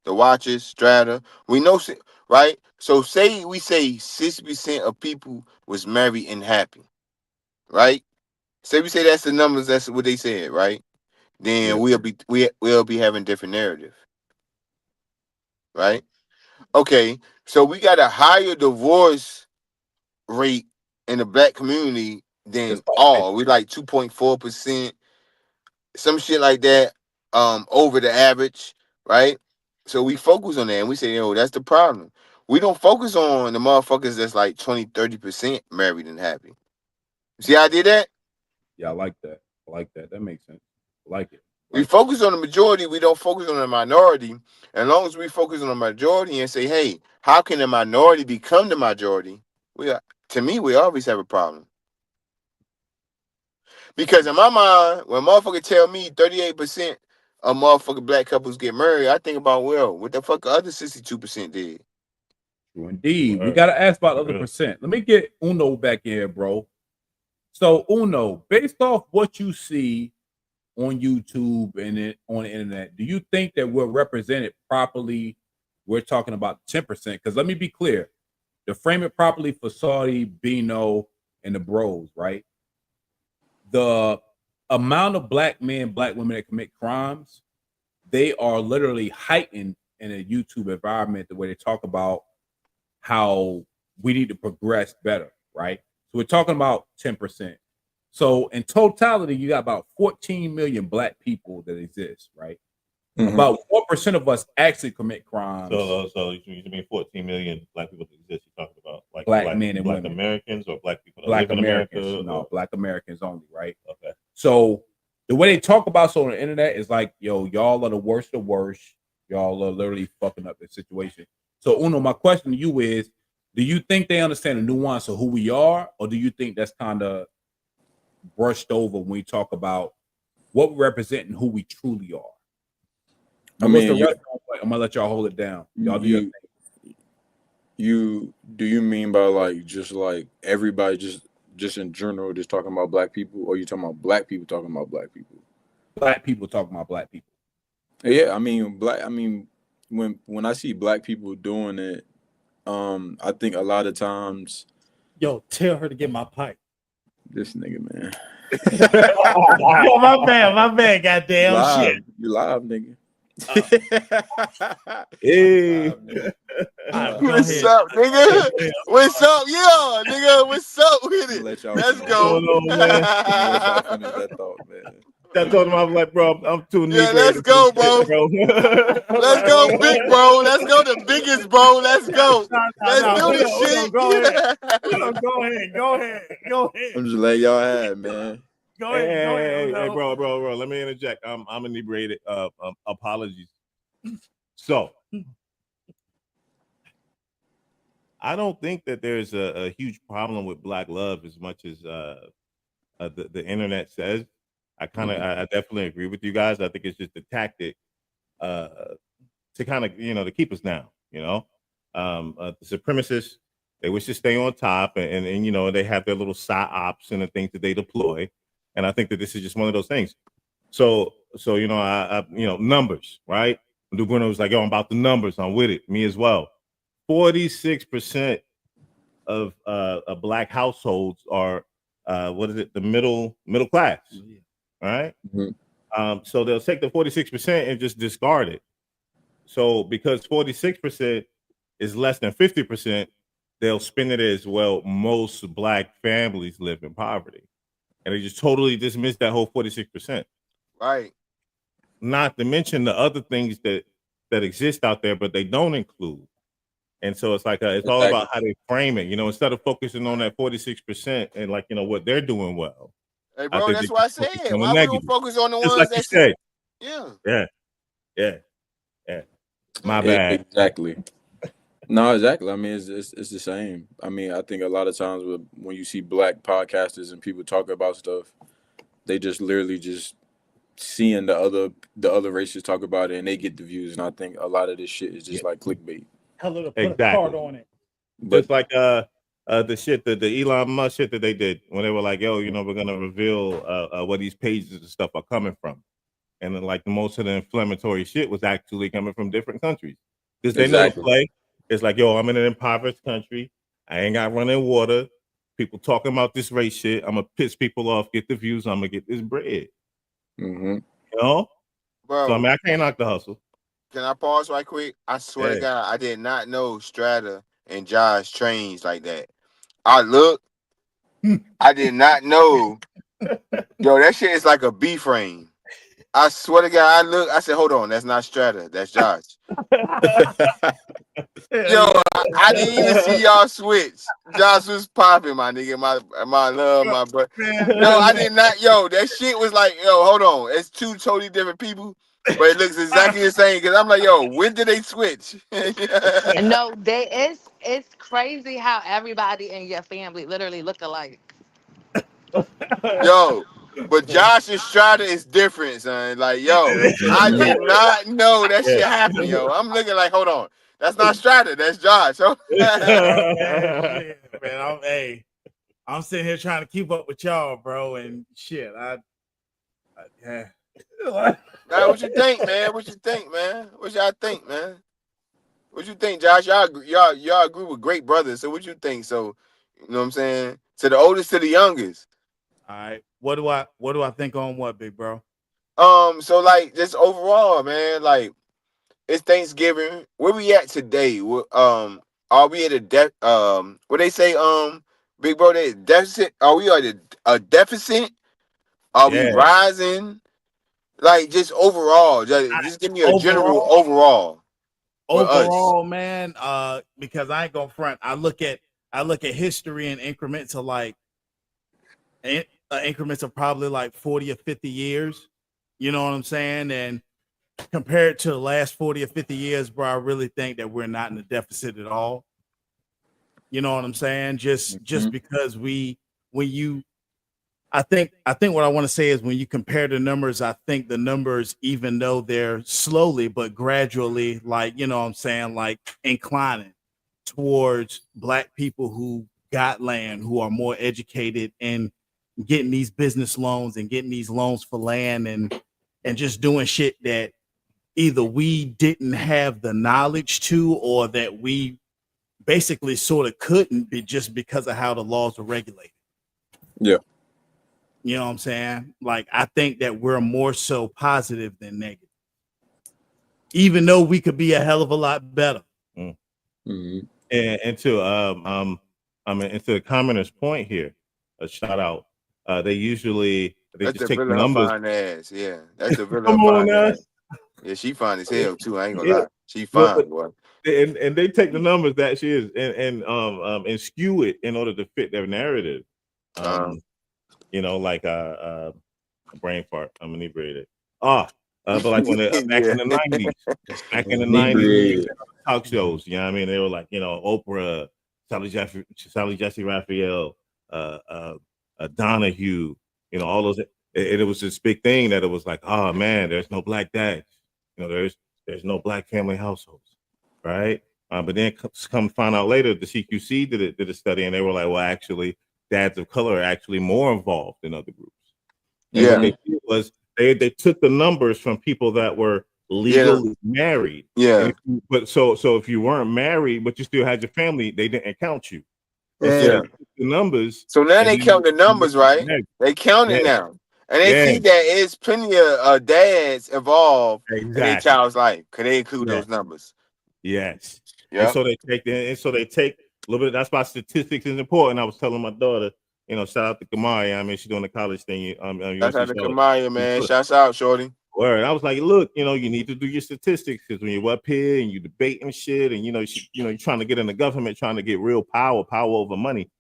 the Watchers, Strata. We know, right? So say 60% of people was married and happy, right? Say we say that's the numbers. That's what they said, right? Then we'll be having different narrative, right? Okay, so we got a higher divorce rate in the black community than all. We like 2.4%, some shit like that, over the average, right? So we focus on that and we say, yo, that's the problem. We don't focus on the motherfuckers that's like 20-30% married and happy. See how I did that? Yeah, I like that. That makes sense. I like it. We focus on the majority. We don't focus on the minority. As long as we focus on the majority and say, hey, how can the minority become the majority? To me, we always have a problem. Because in my mind, when motherfucker tell me 38% of motherfucking black couples get married, I think about, well, what the fuck the other 62% did? True indeed. We got to ask about the other percent. Let me get Uno back in here, bro. So, Uno, based off what you see on YouTube and on the internet, do you think that we're represented properly? We're talking about 10%. Because let me be clear, to frame it properly for Saudi, Bino, and the bros, right? The amount of black men, black women that commit crimes, they are literally heightened in a YouTube environment, the way they talk about how we need to progress better, right? So we're talking about 10%. So in totality, you got about 14 million black people that exist, right? Mm-hmm. About 4% of us actually commit crimes. So you mean 14 million black people that exist? You're talking about like black men and black women, Americans, or black people that black live Americans? In America, no, black Americans only, right? Okay. So the way they talk about on the internet is like, yo, y'all are the worst of the worst. Y'all are literally fucking up the situation. So Uno, my question to you is, do you think they understand the nuance of who we are, or do you think that's kind of brushed over when we talk about what we represent and who we truly are? I'm gonna let y'all hold it down. Y'all do your thing. Do you mean by like just like everybody just in general just talking about black people, or you talking about black people talking about black people? Black people talking about black people. Yeah, I mean when I see black people doing it, I think a lot of times. Yo, tell her to get my pipe. This nigga, man. Yo, my bad, goddamn live, shit. You live, nigga. Hey. What's up, nigga? What's up, yeah, nigga? What's up with it? Let's go. Let y'all finish that thought, man. I told him I was like, bro, I'm too new. Yeah, let's go, bro. Let's go, big bro. Let's go, the biggest bro. Let's go. Let's do this shit. Go ahead. I'm just letting y'all have, man. Go ahead. Hey, bro. Let me interject. I'm inebriated. Apologies. So, I don't think that there's a huge problem with black love as much as the internet says. I definitely agree with you guys. I think it's just a tactic to kind of to keep us down. The supremacists They wish to stay on top, and you know, they have their little ops and the things that they deploy. And I think that this is just one of those things. So you know, I you know, numbers, right? Bruno was like, "Yo, I'm about the numbers. I'm with it. Me as well." 46% of black households are what is it? The middle class, right? So they'll take the 46% and just discard it. So because 46% is less than 50%, they'll spin it as, well, most black families live in poverty. And they just totally dismiss that whole 46%. Right. Not to mention the other things that exist out there, but they don't include. And so it's like it's all about how they frame it. You know, instead of focusing on that 46% and, like, you know, what they're doing well. Hey, bro, that's what I said. Why we don't focus on the Just ones like that you said. Yeah. Yeah. My bad. Exactly. No, exactly. I mean, it's the same. I mean, I think a lot of times when you see black podcasters and people talk about stuff, they just literally just seeing the other races talk about it and they get the views. And I think a lot of this shit is just like clickbait. Tell her to put a card on it. Just like the shit the Elon Musk shit that they did when they were like, "Yo, you know, we're gonna reveal where these pages and stuff are coming from," and then, like, most of the inflammatory shit was actually coming from different countries because they know the play. It's like, "Yo, I'm in an impoverished country. I ain't got running water. People talking about this race shit. I'm gonna piss people off, get the views. I'm gonna get this bread." You know, Bro, so I mean, I can't knock the hustle. Can I pause right quick? I swear to God, I did not know Strata and Josh trains like that. I look, I did not know. Yo, that shit is like a B frame. I swear to God, I look, I said, hold on, that's not Strata, that's Josh. Yo, I didn't even see y'all switch. Josh was popping, my nigga, my love, my brother. No, I did not. Yo, that shit was like, yo, hold on, it's two totally different people, but it looks exactly the same. Because I'm like, yo, when did they switch? No, it's crazy how everybody in your family literally look alike. Yo, but Josh and Strata is different, son. Like, yo, I did not know that shit happened, yo. I'm looking like, hold on, that's not Strata, that's Josh. Man, I'm sitting here trying to keep up with y'all, bro, and shit. Nah, what you think, man? What you think, man? What y'all think, man? What you think, Josh? Y'all agree with great brothers. So what you think? So, you know what I'm saying? To the oldest to the youngest. All right. What do I think on what, big bro? So like just overall, man, like it's Thanksgiving. Where we at today? Are we at what they say, big bro, they deficit? Are we at a deficit? Are we rising? Like just overall, just give me a general overall. Overall, man, because I ain't gonna front. I look at history in increments of like increments of probably like 40 or 50 years. You know what I'm saying? And compared to the last 40 or 50 years, bro, I really think that we're not in a deficit at all. You know what I'm saying? Just because I think what I want to say is when you compare the numbers, I think the numbers, even though they're slowly but gradually, like, you know what I'm saying, like inclining towards black people who got land, who are more educated and getting these business loans and getting these loans for land and just doing shit that either we didn't have the knowledge to or that we basically sort of couldn't be just because of how the laws were regulated. Yeah. You know what I'm saying? Like, I think that we're more so positive than negative, even though we could be a hell of a lot better. And to into the commenter's point here, a shout out. They that's just take the numbers. Fine ass. Yeah, that's the Villa Come on fine now. ass. Yeah, she fine as hell too. I ain't gonna lie, she fine, boy. And they take the numbers that she is and skew it in order to fit their narrative. You know, like a brain fart. I'm inebriated. But like when back in the 90s, talk shows, you know what I mean? They were like, you know, Oprah, Sally Jesse Raphael, Donahue, you know, all those. It was this big thing that it was like, oh man, there's no black dads, you know, there's no black family households, right? But then come find out later, the CQC did a study, and they were like, well, actually, dads of color are actually more involved in other groups. And what they did was they took the numbers from people that were legally married. Yeah. But so if you weren't married, but you still had your family, they didn't count you. And so they took the numbers. So now they count the numbers, right? They count it now. And they see that it's plenty of dads involved in their child's life. Could they include those numbers? Yes. Yeah. And so they take a little bit. That's why statistics is important. I was telling my daughter, shout out to Kamaya. I mean, she's doing the college thing. Shout out to Kamaya, man. Shouts out, shorty. Word. I was like, look, you need to do your statistics, because when you're up here and you debating shit, and you're trying to get in the government, trying to get real power over money.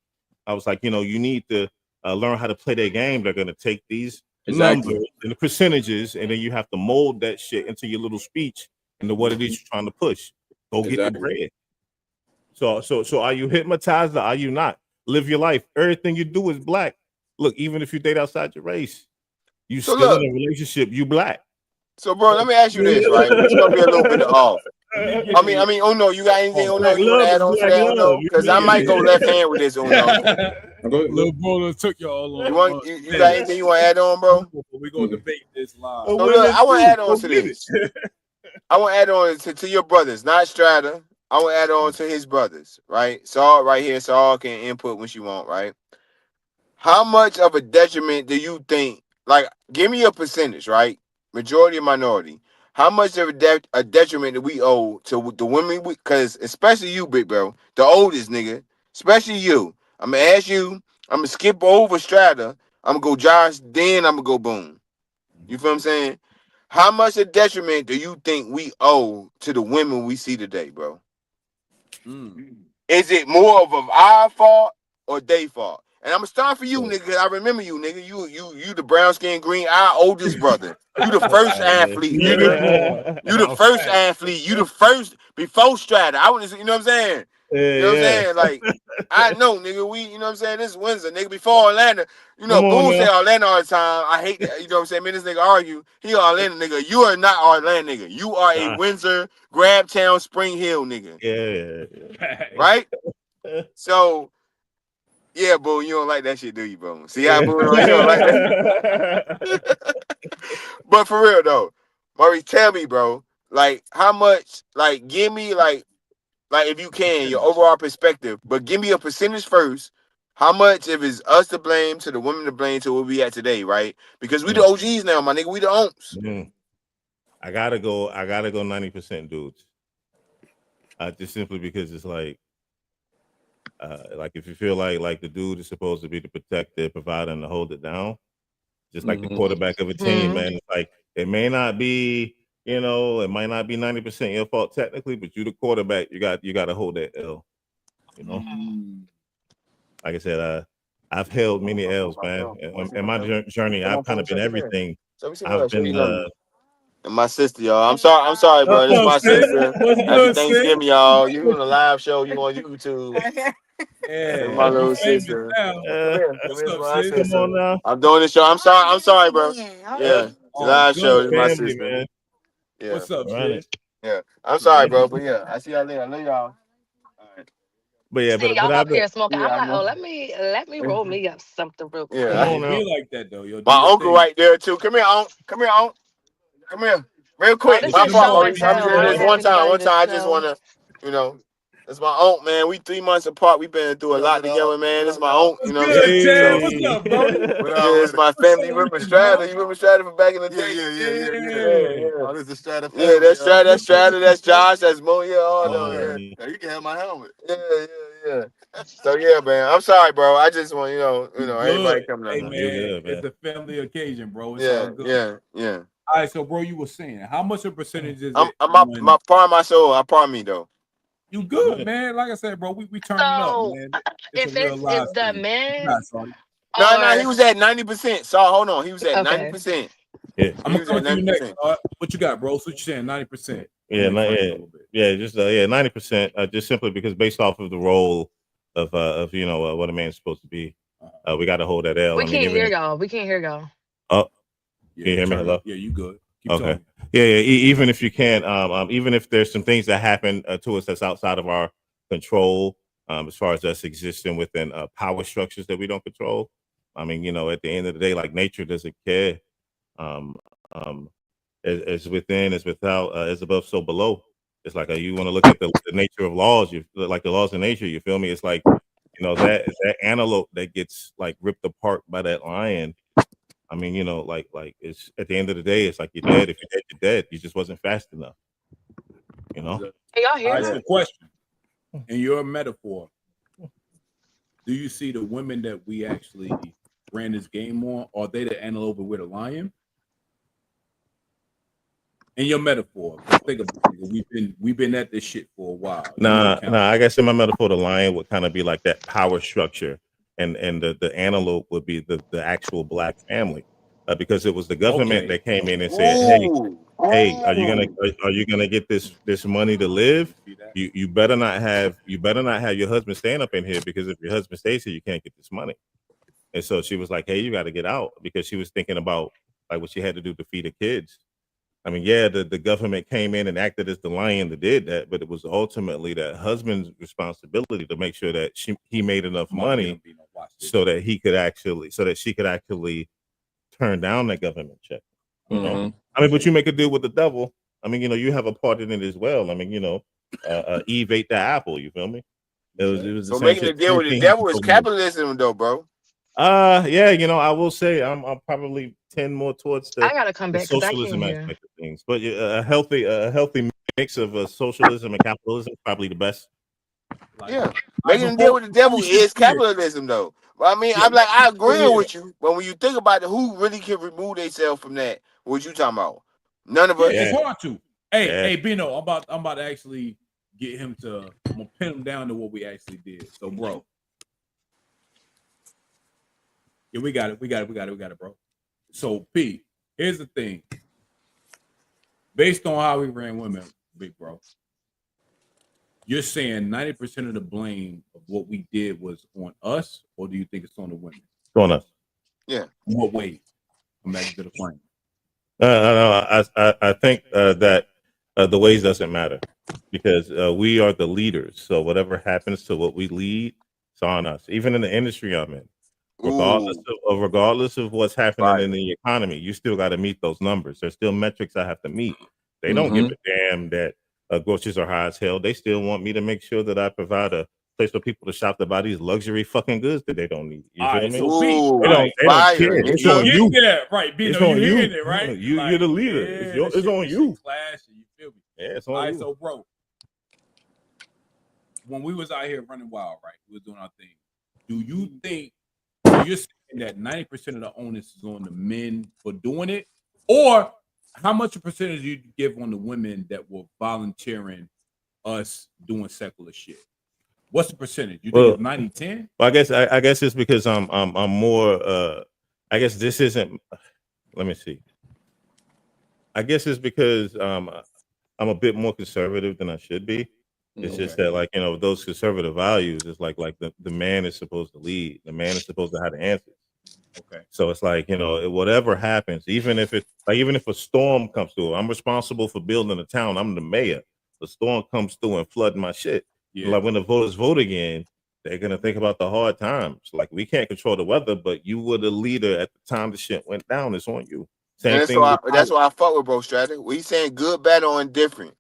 I was like, you need to learn how to play their game. They're gonna take these numbers and the percentages, and then you have to mold that shit into your little speech into what it is you're trying to push. Go get the bread. So are you hypnotized or are you not? Live your life. Everything you do is black. Look, even if you date outside your race, you still in a relationship, you black. So, bro, let me ask you this, right? It's gonna be a little bit off. I mean, oh no, you got anything? Oh no, you want to add on to that? Oh no, because I might go left hand with this. Oh no, little brother took y'all on. You got anything you want to add on, bro? We're gonna debate this live. So look, I want to add on to this. I want to add on to your brothers, not Strata. I want to add on to his brothers, right? Saul right here. Saul can input when she want, right? How much of a detriment do you think? Like, give me a percentage, right? Majority or minority. How much of a detriment do we owe to the women? Because especially you, big bro, the oldest nigga, especially you. I'm gonna ask you. I'm gonna skip over Strata. I'm gonna go Josh. Then I'm gonna go Boom. You feel what I'm saying? How much a detriment do you think we owe to the women we see today, bro? Is it more of our fault or they fault? And I'm gonna start for you, nigga. I remember you, nigga. You the brown skin, green eye, oldest brother. You the first athlete, nigga. You the first athlete. You the first before Strata. I was, you know what I'm saying? You know what I'm saying? Like, I know, nigga. We, you know what I'm saying? This is Windsor, nigga. Before Orlando, Boone say Orlando all the time. I hate that. You know what I'm saying? Me and this nigga argue. He Orlando, nigga. You are not Orlando, nigga. You are a Windsor, Grabtown, Spring Hill, nigga. Yeah. Right? So, yeah, Boone, you don't like that shit, do you, Boone? See how Boone you don't like that? But for real, though, Murray, tell me, bro, like, how much, like, give me, like, if you can, your overall perspective, but give me a percentage first. How much if it's us to blame to the women to blame to where we at today, right? Because we the OGs now, my nigga. We the owns. I gotta go 90% dudes. Just simply because it's like if you feel like the dude is supposed to be the protector, provider, and to hold it down, just like the quarterback of a team, man. It's like it may not be. It might not be 90% your fault technically, but you the quarterback. You got to hold that L. Like I said, I've held many L's, man. In my journey, I've kind of been everything. I've been and my sister, y'all. I'm sorry, bro. This is my sister. Happy Thanksgiving, y'all. You on a live show? You on YouTube? Yeah, my little sister. Come on now. I'm doing this show. I'm sorry, bro. Yeah, live show. It's my sister. Man. Yeah. What's up, sis? Yeah, I'm sorry, bro, but yeah, I see y'all later. I love y'all. All right. But yeah, but y'all I've up been, here smoking. I'm like, let me roll me up something real quick. Yeah, I be like that though. Yo, my uncle right there too. Come here, uncle. Come here, real quick. This My is fault, showing Maurice. down. Just one time. I just wanna, it's my aunt, man. We 3 months apart. We been through a lot together, man. It's my aunt, you know what I'm saying? Ted, what's up, bro? Yeah, it's my family. You remember Strata? You remember Strata from back in the day? Yeah. Oh, this is Strata family. Yeah, that's Strata, that's Josh, that's Mo. Yeah, all them. Yeah, you can have my helmet. Yeah. So yeah, man. I'm sorry, bro. I just want everybody coming out. Hey, man, it's a family occasion, bro. It's all good. Yeah. All right, so bro, you were saying how much of percentage is it? I'm my part of my soul. I part me though. You good, man. Like I said, bro, we turning up, man. If the men. No, he was at 90%. So hold on, he was at 90%. Yeah, I'm gonna come to you next. What you got, bro? So what you saying? 90%? Yeah, just 90%. Just simply because based off of the role of what a man's supposed to be, we got to hold that L. We can't hear y'all. Oh, can you hear me? Hello. Yeah, you good. Keep Okay. talking. Yeah. Even if you can't, even if there's some things that happen to us that's outside of our control, as far as us existing within power structures that we don't control. I mean, at the end of the day, like nature doesn't care. Um, as within, as without, as above, so below. It's like you want to look at the nature of laws. You like the laws of nature. You feel me? It's like that antelope that gets like ripped apart by that lion. I mean, like it's at the end of the day, it's like you're dead. If you're dead, you're dead. You just wasn't fast enough. Can y'all All hear right, that? so question. In your metaphor, do you see the women that we actually ran this game on? Are they the antelope with a lion? In your metaphor, 'cause think about it. We've been at this shit for a while. You know, Nah. I guess in my metaphor, the lion would kind of be like that power structure, and the antelope would be the actual black family, because it was the government Okay. that came in and said, "Hey, Ooh. are you gonna get this money to live? See that? You better not have your husband staying up in here, because if your husband stays here, you can't get this money." And so she was like, "Hey, you got to get out," because she was thinking about like what she had to do to feed her kids. I mean, yeah, the government came in and acted as the lion that did that, but it was ultimately that husband's responsibility to make sure that he made enough money so that she could actually turn down that government check. Mhm. I mean, but you make a deal with the devil. I mean, you have a part in it as well. I mean, Eve ate the apple. You feel me? It was the So same making a shit. deal Same with the thing devil is happened to me. capitalism, though, bro. Yeah, I will say I'm probably tend more towards I gotta come the back because I can't socialism hear. aspect of things, but a healthy mix of socialism and capitalism is probably the best. Like, Yeah. all right, Making a deal before with the devil we shift is gears, capitalism, though. But I mean, yeah, I'm like, I agree yeah. with you. But when you think about it, who really can remove themselves from that? What you talking about? None of Yeah, us. it's hard to. Hey, Yeah. Bino, I'm about to actually get him to. I'm gonna pin him down to what we actually did. So, bro, yeah, we got it, bro. So, P, here's the thing. Based on how we ran women, big bro, you're saying 90% of the blame of what we did was on us, or do you think it's on the women? Going us. Yeah. In what way? Come back to the frame. I think that the ways doesn't matter, because we are the leaders. So whatever happens to what we lead, it's on us. Even in the industry I'm in, Ooh. regardless of what's happening Right. in the economy, you still got to meet those numbers. There's still metrics I have to meet. They don't give Mhm. a damn that groceries are high as hell. They still want me to make sure that I provide a place for people to shop to buy these luxury fucking goods that they don't need. You All feel right, me? so P, Ooh. right? They don't Fire, care. It's You on nigga. you. get there, right? Bino, It's on you you. hearing it, right? You're the leader. Yeah, It's on this you. shit clashing, you feel me? Yeah, it's All on right, you. so bro, when we was out here running wild, right? We was doing our thing. Do you think so? You're saying that 90% of the onus is on the men for doing it, or how much a percentage do you give on the women that were volunteering us doing secular shit? What's the percentage? You think Well, it's 90-10? Well, I guess it's because I'm more I guess this isn't let me see. I guess it's because I'm a bit more conservative than I should be. It's just Okay. that like, those conservative values, it's like the man is supposed to lead. The man is supposed to have the answers. Okay. So it's like, whatever happens, even if a storm comes through, I'm responsible for building a town. I'm the mayor. The storm comes through and flooding my shit. Yeah. Like when the voters vote again, they're gonna think about the hard times. Like we can't control the weather, but you were the leader at the time the shit went down. It's on you. And Same that's thing why with power. I fuck with Bro Strata. We saying good, bad, or indifferent.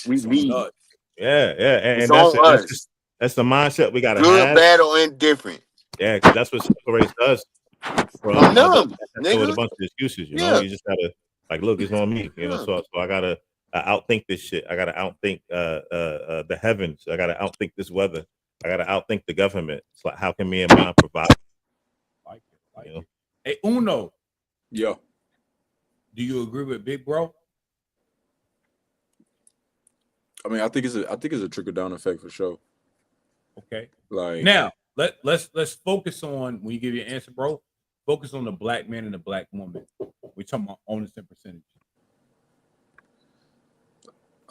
We It's on lead. us. Yeah, and, It's and that's on it. us. That's the mindset we gotta Good, have. bad, or indifferent. Yeah, because that's what separates us from From those them, that come with a nigga. bunch of excuses. Yeah. You just gotta like, look, it's on me. Yeah. So I gotta outthink this shit. I gotta outthink the heavens. I gotta outthink this weather. I gotta outthink the government. It's like, how can me and mine provide? Like it. You know? Hey, Uno, Yeah. do you agree with Big Bro? I mean, I think it's a trickle down effect for sure. Okay. Like Now let's focus on when you give your answer, bro. Focus on the black man and the black woman. We're talking about onus and percentage.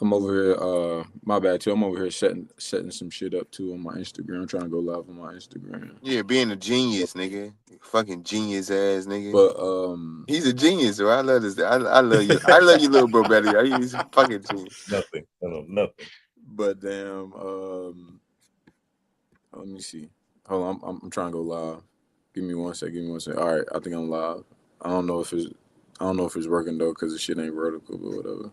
I'm over here. My bad too. I'm over here setting some shit up too on my Instagram. I'm trying to go live on my Instagram. Yeah, being a genius, nigga. Fucking genius ass nigga. But He's a genius, bro. I love this. I love you. I love you, little bro, better. He's a fucking genius. Nothing. Nothing. but damn, let me see. Hold on, I'm trying to go live. Give me one sec. All right, I think I'm live. I don't know if it's working though, cause the shit ain't vertical, but whatever.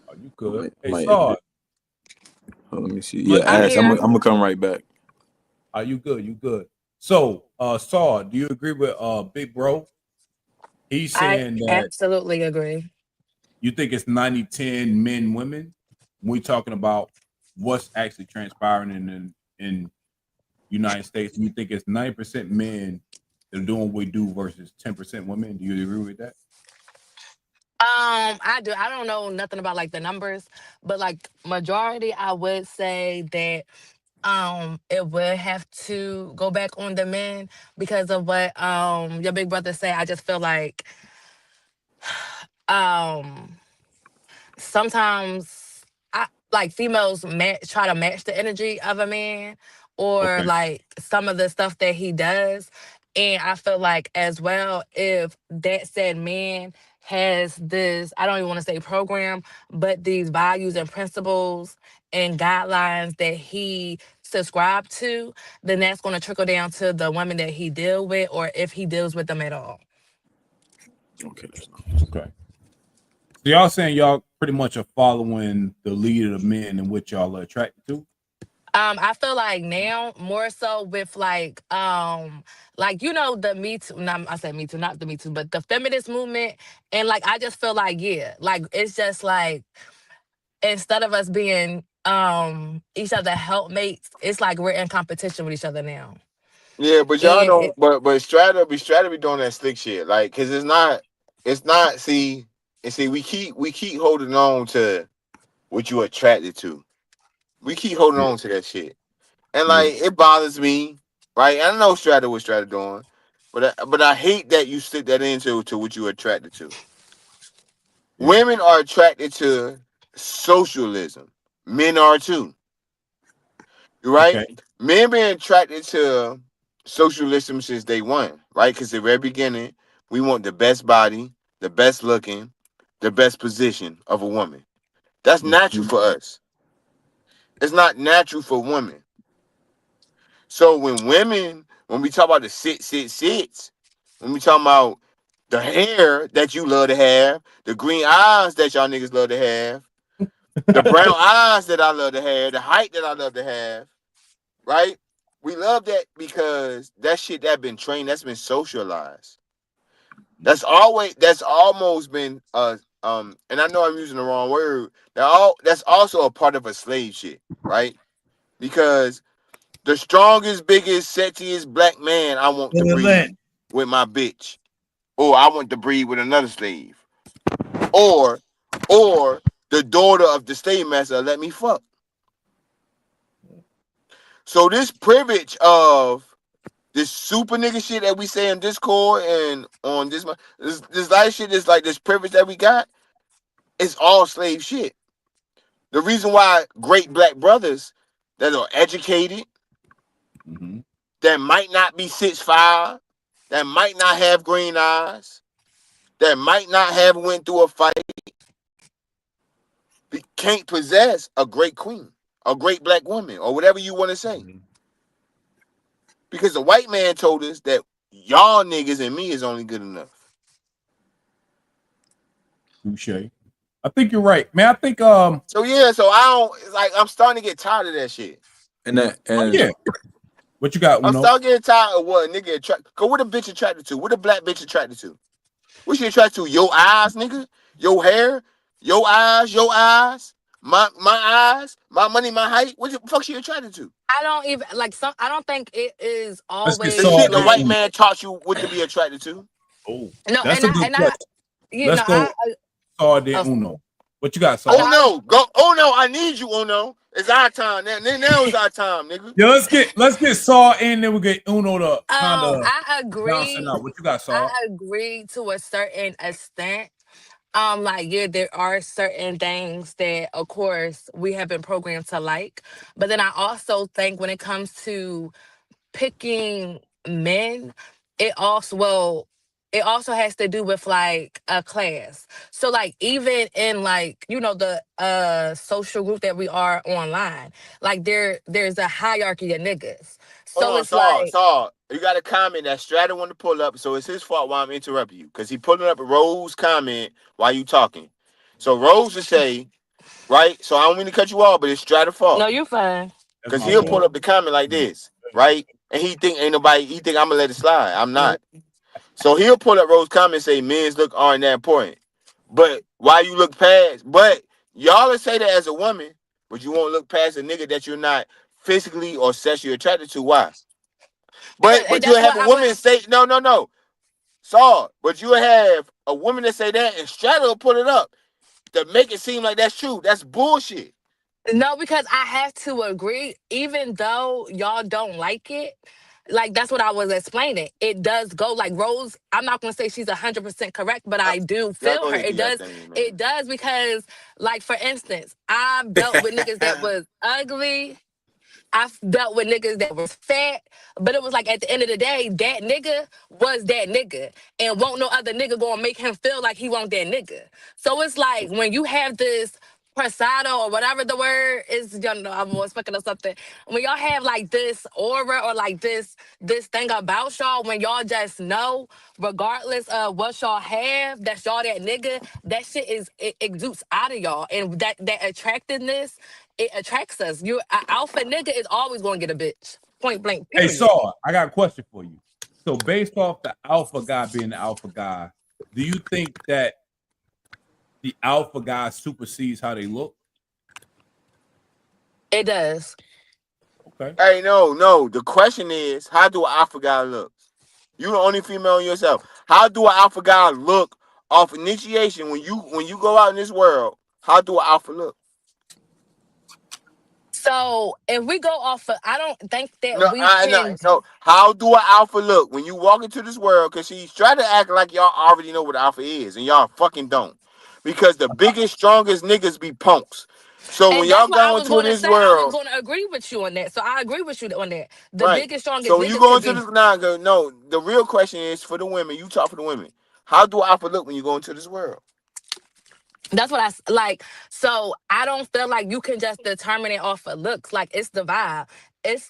Are you good? Hey, Might Saw, let me see. Look, Yeah, I'm Ash, here. I'm gonna come right back. are you good? You good? So, Saw, do you agree with Big Bro? He's I saying that absolutely agree. you think it's 90-10 men, women. We're talking about what's actually transpiring in United States. You think it's 90% men that are doing what we do versus 10% women? Do you agree with that? I do. I don't know nothing about like the numbers, but like majority, I would say that it would have to go back on the men because of what your big brother say. I just feel like um sometimes I like females try to match the energy of a man or Okay. like some of the stuff that he does. And I feel like as well, if that said man has this, I don't even want to say program, but these values and principles and guidelines that he subscribed to, then that's going to trickle down to the women that he deal with or if he deals with them at all. Okay. Okay. So y'all saying y'all pretty much are following the lead of the men and what y'all are attracted to? I feel like now more so with like the Me Too. Not I said Me Too, not the Me Too, but the feminist movement. And like I just feel like like it's just like instead of us being each other helpmates, it's like we're in competition with each other now. Yeah, but y'all And know, but Strata be doing that slick shit, like, cause it's not. See, and see, we keep holding on to what you attracted to. We keep holding on to that shit, and like it bothers me, right? I know Strata what Strata doing, but I hate that you stick that into what you attracted to. Yeah. Women are attracted to socialism. Men are too. Right? Okay. Men been attracted to socialism since day one, right? Because the very beginning, we want the best body, the best looking, the best position of a woman. That's natural for us. It's not natural for women. So when we talk about the sits, when we talk about the hair that you love to have, the green eyes that y'all niggas love to have, the brown eyes that I love to have, the height that I love to have, right? We love that because that shit that been trained, that's been socialized. That's almost been and I know I'm using the wrong word. That's also a part of a slave shit, right? Because the strongest, biggest, sexiest black man I want to breed with my bitch, or I want to breed with another slave, or the daughter of the slave master let me fuck. So this privilege of this super nigga shit that we say in Discord and on this life shit is like this privilege that we got. It's all slave shit. The reason why great black brothers that are educated, that might not be 6'5", that might not have green eyes, that might not have went through a fight, can't possess a great queen, a great black woman, or whatever you want to say. Because the white man told us that y'all niggas and me is only good enough. Touche. I think you're right, man. I think So yeah, so I don't like. I'm starting to get tired of that shit. yeah. What you got, I'm Uno? starting to get tired of what a nigga attract. Cause what a bitch attracted to? What a black bitch attracted to? What she attracted to? Your eyes, nigga. Your hair. Your eyes. Your eyes. My eyes. My money. My height. What the fuck she attracted to? I don't even like some. I don't think it is Let's get The always shit the white like man taught you what to be attracted to. Oh, no. that's a good question. You Let's know, go. Saw then oh, Uno. What you got, Saw? Oh no, go. Oh no, I need you. Oh no, it's our time now. Now it's our time, nigga. Yeah, let's get Saw in, then we get Uno to kind of I bouncing agree. out. What you got, Saw? I agree to a certain extent. Like yeah, there are certain things that, of course, we have been programmed to like. But then I also think when it comes to picking men, it also has to do with like a class. So like even in like, the social group that we are online, like there's a hierarchy of niggas. Hold So on, it's like, Saul. You got a comment that Stratter want to pull up, so it's his fault why I'm interrupting you. Because he pulling up a Rose comment while you talking. So Rose will say, right? So I don't mean to cut you off, but it's Stratter fault. no, you fine. That's Because my he'll pull fault. up the comment like this, right? And he think I'm gonna let it slide. I'm not. So he'll pull up Rose comment and say men's look aren't that important. But why you look past, but y'all will say that as a woman, but you won't look past a nigga that you're not physically or sexually attracted to. Why? And But you that's have what a I woman was. say no. Saw, but you have a woman that say that and Straddle will put it up to make it seem like that's true. That's bullshit. No, because I have to agree, even though y'all don't like it. Like that's what I was explaining. It does go like Rose. I'm not gonna say she's 100% correct, but Uh, I do Y'all feel go her. ahead and do It your does. thing, man. It does because, like for instance, I've dealt with niggas that was ugly. I've dealt with niggas that was fat, but it was like at the end of the day, that nigga was that nigga, and won't no other nigga gonna make him feel like he want that nigga. So it's like when you have this persona or whatever the word is, I'm always fucking up something. When y'all have like this aura or like this thing about y'all, when y'all just know, regardless of what y'all have, that's y'all that nigga. That shit it exudes out of y'all, and that attractiveness, it attracts us. You an alpha nigga is always gonna get a bitch. Point blank. Hey, Period. Saul, I got a question for you. So, based off the alpha guy being the alpha guy, do you think that the alpha guy supersedes how they look? It does. Okay. Hey, no. The question is, how do an alpha guy look? You the only female in yourself. How do an alpha guy look off initiation when you go out in this world? How do an alpha look? So if we go off of, I don't think that No, we I know. can. No, how do an alpha look when you walk into this world? Because she's trying to act like y'all already know what alpha is, and y'all fucking don't. Because the biggest, strongest niggas be punks. So when And y'all that's what I go was into going to this say. I was world, going to agree with you on that. So I agree with you on that. The right? biggest, So strongest when you niggas go could into be. this, no. The real question is for the women. You talk for the women. How do alpha look when you go into this world? That's what like. So I don't feel like you can just determine it off of looks. Like it's the vibe. It's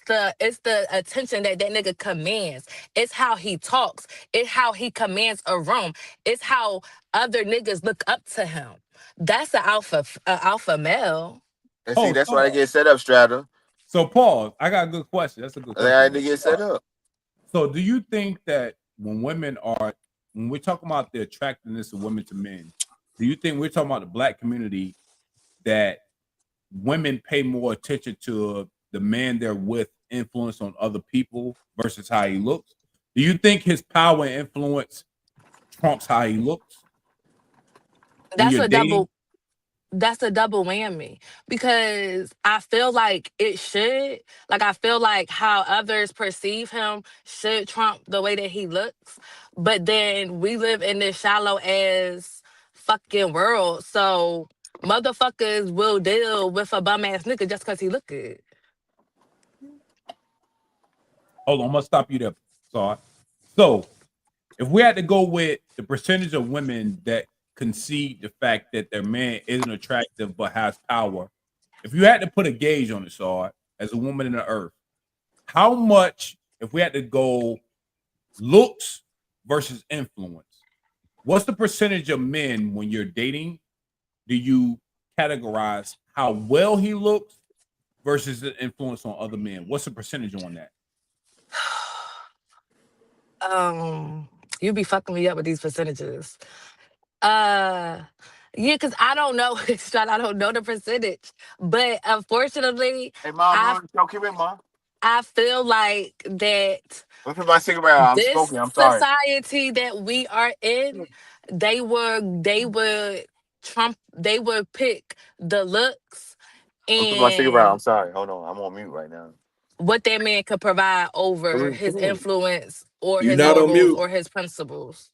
the attention that nigga commands. It's how he talks. It's how he commands a room. It's how other niggas look up to him. That's an alpha male. And see, Oh, that's why they Saul. get set up, Strata. So, Paul, I got a good question. That's a good They question. had to get set up. So, do you think that when we're talking about the attractiveness of women to men, do you think we're talking about the black community that women pay more attention to the man they're with influence on other people versus how he looks? Do you think his power and influence trumps how he looks when That's you're a dating? double. That's a double whammy because I feel like it should. Like I feel like how others perceive him should trump the way that he looks. But then we live in this shallow ass fucking world. So motherfuckers will deal with a bum ass nigga just cause he look good. Hold on, I'm gonna stop you there. So if we had to go with the percentage of women that concede the fact that their man isn't attractive but has power, if you had to put a gauge on it, as a woman in the earth, how much, if we had to go looks versus influence, what's the percentage of men when you're dating? Do you categorize how well he looks versus the influence on other men? What's the percentage on that? Um, you be fucking me up with these percentages. Uh, yeah, because I don't know. I don't know the percentage, but unfortunately, Hey, mom, I don't keep it, mom. I feel like that Look at my cigarette out. I'm this smoking. I'm sorry. society that we are in, they would they would pick the looks Look at my cigarette out. I'm and sorry. Hold on. I'm on mute right now. what that man could provide Come over here, his come here. influence or You his not on morals mute. or his principles.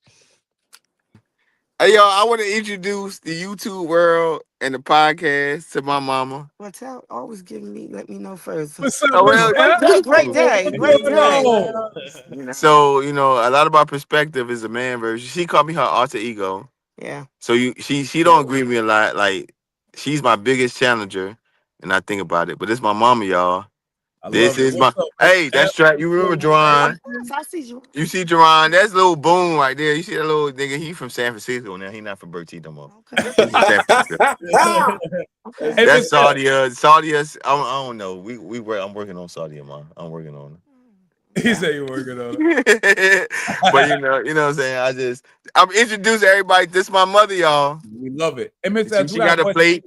Hey, yo, I want to introduce the YouTube world and the podcast to my mama. Well, always let me know first. What's up, Oh, Miss well, F? Great day, What's great going day. on? You know, so, you know, a lot of my perspective is a man version. She called me her alter ego. yeah. So she don't agree with me a lot. Like, she's my biggest challenger, and I think about it. But this my mama, y'all. I This love it. is my What's up, Miss hey. F? That's right. You remember Jerron? Yes, I see you. You see Jerron? That's little Boone right there. You see that little nigga? He from San Francisco now. He not from Bertie no more. Okay. He from San Francisco. Okay. Hey, That's Miss F. Saudia. Saudia's. I don't know. We work. I'm working on Saudia, man. I'm working on He said you're working on it. it. But you know what I'm saying. I'm introducing everybody. This is my mother, y'all. We love it. Hey, Miss F, She we got got a a question. plate.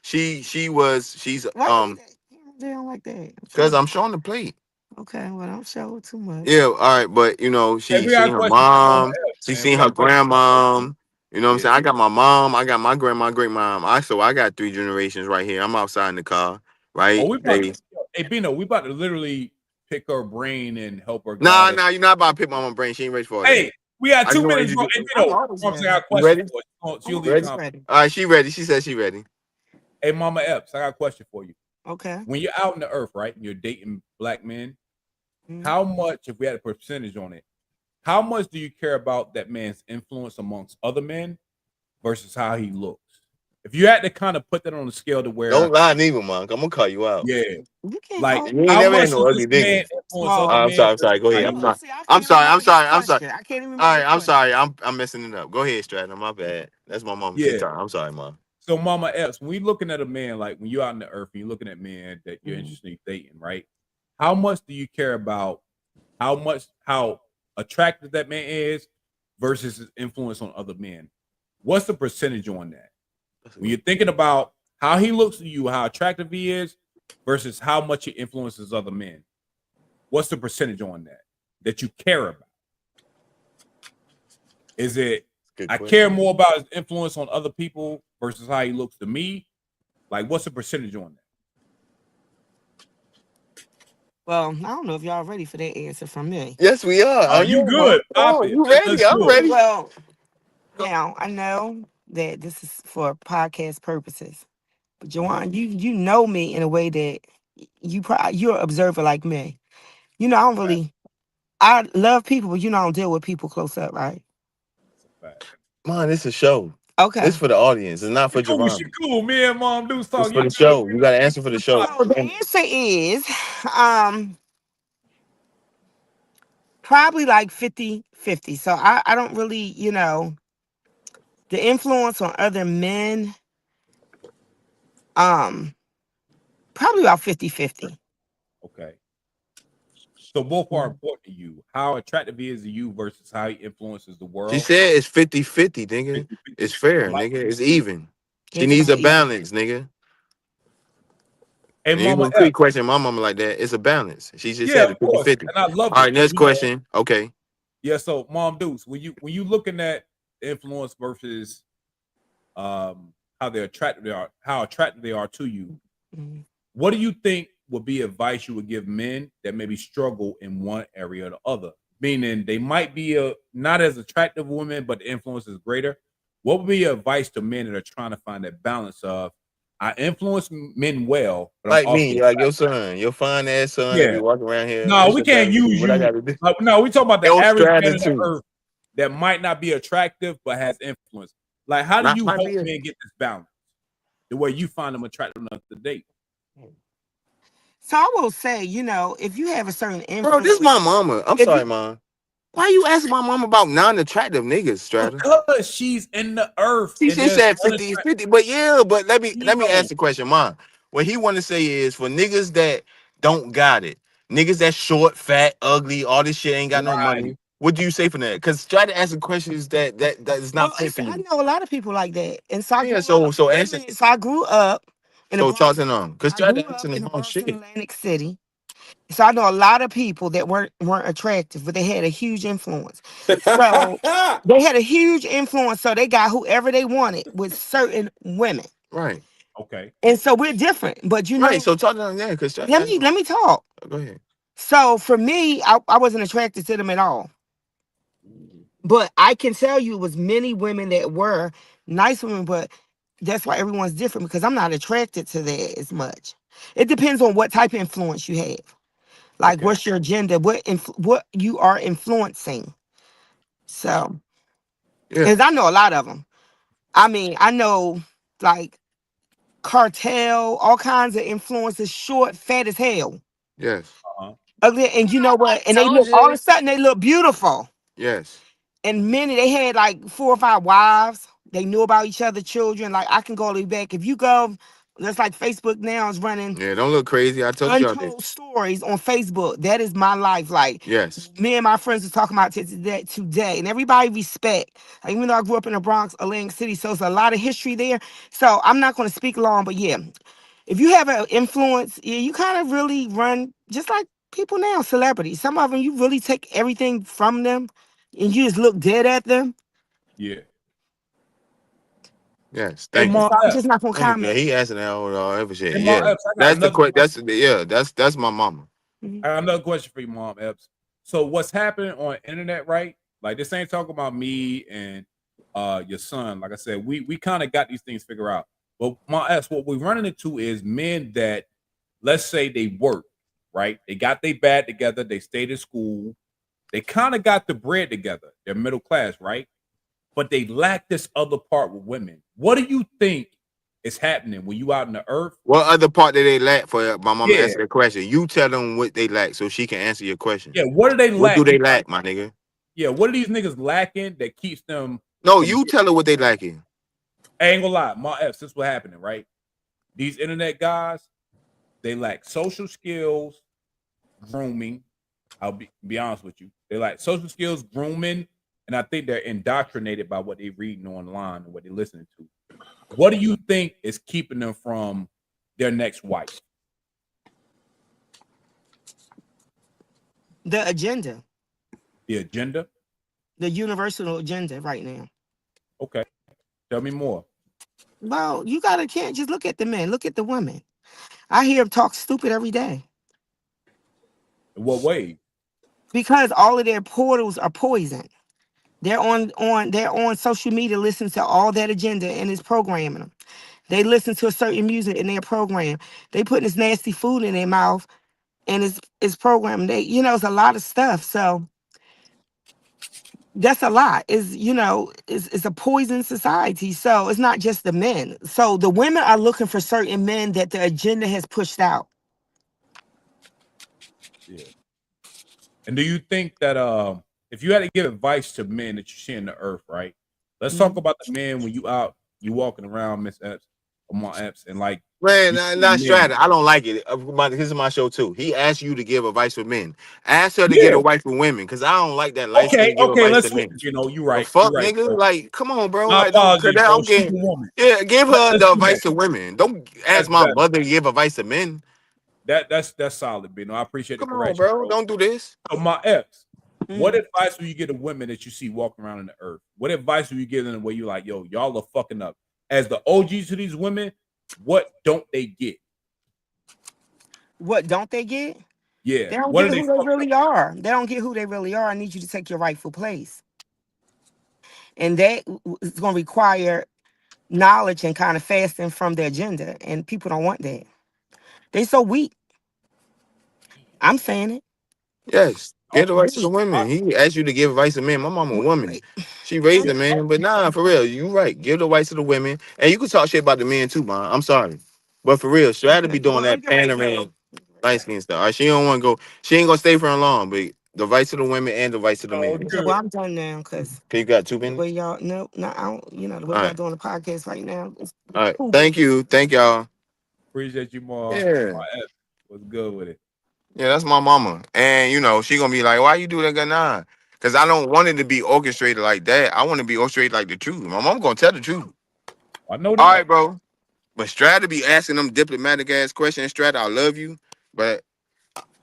She's Why you down like that? because I'm showing the plate. Okay, well, don't show it too much. Yeah, all right, but you know, Hey, she we got seen a her question for Mama mom, F, she man. We seen got her a question. grandmom. You know what I'm Yeah. saying? I got my mom, I got my grandma, great mom. I got 3 generations right here. I'm outside in the car, Oh, right? we about to, hey, Bino, we about to literally pick her brain and help her Nah, guide us. you're not about to pick my mom brain. She ain't ready for all that. Hey, we got I 2 just want to minutes, bro. introduce. Hey, I'm Bino, always I got a ready. You question ready? for you. She'll I'm leave always time. ready. All right, she ready. She said she ready. Hey, Mama Epps, I got a question for you. Okay. When you're out in the earth, right, and you're dating black men, Mhm. how much, if we had a percentage on it, how much do you care about that man's influence amongst other men versus how he looks? If you had to kind of put that on the scale to where, Don't lie neither, man. I'm gonna call you out. yeah, You can't like call You ain't how never much had does no this ugly man nigga. influence other I'm men sorry. versus Go how ahead. he I'm looks? not. See, I I'm can't sorry. remember this question. I can't even remember All right, the I'm question. sorry. I'm messing it up. Go ahead, Stratton. My bad. That's my mom. She Yeah. talking. I'm sorry, mom. So, Mama Epps, when you're looking at a man, like when you're out in the earth and you're looking at men that you're Mhm. interested in dating, right? How much do you care about how attractive that man is versus his influence on other men? What's the percentage on that? When you're thinking about how he looks to you, how attractive he is, versus how much he influences other men, what's the percentage on that you care about? Is it Good I question. care more about his influence on other people versus how he looks to me? Like, what's the percentage on that? Well, I don't know if y'all ready for that answer from me. Yes, we are. Oh, you good? Pop it. You Let's ready? do I'm it. ready. Well, now I know that this is for podcast purposes, but Joanne, you know me in a way that you're an observer like me. You know, I love people, but you know I don't deal with people close up, right? Man, it's a show. Okay. It's for the audience. It's not for She Javon. cool. Me and Mom Deuce It's talk. for You the good? show. You got to answer for the show. So the answer is probably like 50-50. So I don't really, the influence on other men, probably about 50-50. Okay. So both are Mhm. important to you. How attractive he is to you versus how he influences the world. She said it's 50-50, nigga. 50-50. It's fair, I like nigga. it. It's even. She It's needs not a even. balance, nigga. Hey, And you Mama gonna F. keep questioning my mama like that. It's a balance. She just Yeah, said of it course. 50-50. And I love All it. right, next question. Okay. Yeah, so Mom Deuce, when you looking at influence versus how attractive they are to you, Mhm. what do you think would be advice you would give men that maybe struggle in one area or the other? Meaning they might be not as attractive women, but the influence is greater. What would be your advice to men that are trying to find that balance of I influence men well, but I'm Like also me, like your son, your fine ass son that yeah. be walking around here. No, It's we your can't thing. use What I you. gotta do? No, we talking about the Yo, average man Stratton on the too. earth that might not be attractive but has influence. Like, how do Not you might help be men get this balance? The way you find them attractive enough to date. So I will say, if you have a certain Bro, influence, this my mama. I'm if sorry, you, mom. Why you asking my mom about non-attractive niggas, Stratton? Because she's in the earth She and just there's said 50-50. But yeah, but let me unattractive. ask the question, mom. What he want to say is for niggas that don't got it, niggas that short, fat, ugly, all this shit ain't got no Right. money. What do you say for that? Because try to answer questions that is not fit for I you. know a lot of people like that, and so Yeah, so wait a answer. minute. So I grew up in the So talk Bronx. to them. Because I try grew to answer up the in the wrong Bronx in shit. Atlantic City. So I know a lot of people that weren't attractive, but they had a huge influence. So they had a huge influence, so they got whoever they wanted with certain women. Right. Okay. And so we're different. But Right. So talk to them. Yeah. Because let me talk. go ahead. So for me, I wasn't attracted to them at all. But I can tell you it was many women that were nice women, but that's why everyone's different because I'm not attracted to that as much. It depends on what type of influence you have. Like Okay. what's your agenda, what you are influencing. So, Yeah. as I know a lot of them. I mean, I know like cartel, all kinds of influencers, short, fat as hell. Yes. Uh-huh. Ugly, and you know what? And they Told look all of you. a sudden they look beautiful. Yes. And many they had like 4 or 5 wives. They knew about each other, children. Like I can go all the way back. If you go, that's like Facebook now is running Yeah. Don't look crazy. I told y'all that. untold stories on Facebook. That is my life. Like Yes. me and my friends was talking about today, and everybody respect. Like, even though I grew up in the Bronx, Atlantic City, so it's a lot of history there. So I'm not going to speak long, but yeah, if you have an influence, yeah, you kind of really run just like people now, celebrities. Some of them you really take everything from them, and you just look dead at them. Yeah. Yes. Hey, Thank you. Mom So I'm F. just not going to Thank you. Yeah, comment. he asking that all every shit. Hey, Mom Yeah. F. I got That's the another question. question. That's my mama. Mhm. I got another question for you, Mom Epps. So what's happening on internet, right? Like this ain't talking about me and your son. Like I said, we kind of got these things figured out. But Mom Epps, what we're running into is men that let's say they work, right? They got their bag together, they stayed in school, they kind of got the bread together. They're middle class, right? But they lack this other part with women. What do you think is happening when you out in the earth? What other part did they lack for my mama Yeah, answer that question? You tell them what they lack so she can answer your question. yeah. What do they What do lack? they lack, my nigga? Yeah, what are these niggas lacking that keeps them No, from you getting? tell her what they lacking. I ain't gonna lie, my F, this is what happening, right? These internet guys, they lack social skills, grooming. I'll be honest with you. They lack social skills, grooming, and I think they're indoctrinated by what they're reading online and what they're listening to. What do you think is keeping them from their next wife? The agenda, The agenda? the universal agenda right now. Okay. Tell me more. Well, you gotta can't just look at the men, look at the women. I hear them talk stupid every day In what way? because all of their portals are poison. They're on social media, listening to all that agenda and it's programming them. They listen to a certain music in their program. They putting this nasty food in their mouth and it's programming. It's a lot of stuff. So that's a lot. It's a poison society. So it's not just the men. So the women are looking for certain men that the agenda has pushed out. Yeah. And do you think that if you had to give advice to men that you see in the earth, right? Let's talk Mhm. about the men when you out, you walking around, Miss Epps, or my Epps, and like Man, you see not men. Strata. I don't like it. This is my show too. He asked you to give advice for men. Ask her to get Yeah. advice for women, because I don't like that light Okay, skin give okay, advice let's to switch men. it. You know, The you're fuck, right, nigga? bro. Like, come on, bro. My Like, don't. Cause apologies, bro. I'm She's a getting. woman. Yeah, give her Let's the do that. advice to women. Don't That's ask my better. mother to give advice to men. That's solid, Bino. I appreciate the Come on, correction, bro. bro. Don't do this. So my Epps, what Mhm. advice will you give to women that you see walking around in the earth? What advice will you give them where you like, yo, y'all are fucking up? As the OGs to these women, what don't they get? What don't they get? Yeah. They don't What are get they who they fucking up? really are. They don't get who they really are. I need you to take your rightful place. And that is going to require knowledge and kind of fasting from the agenda. And people don't want that. They so weak. I'm saying it. Yes, give Okay. advice to the Weak. I, women. He asked you to give advice to men. My mama a woman. Like, She raised yeah. a man, but nah, for real, you right. Give the advice to the women, and you can talk shit about the men too, man. I'm sorry, but for real, Strata be doing well, that you're right. pandering, light skin stuff. All right, she don't want to go. She ain't gonna stay for long, but the advice to the women and the advice to the Oh, men. Okay, good. well, I'm done now because Okay, you got two the way minutes. y'all, no, I don't, the way All y'all right, doing the podcast right now, all right. cool. Thank you, thank y'all. Appreciate you more. Yeah, My Epps was good with it. yeah, that's my mama, and she gonna be like, why you do that, good nah? Cause I don't want it to be orchestrated like that. I want to be orchestrated like the truth. My mom gonna tell the truth. I know All that. right, bro. But Strata be asking them diplomatic ass questions. Strata, I love you, but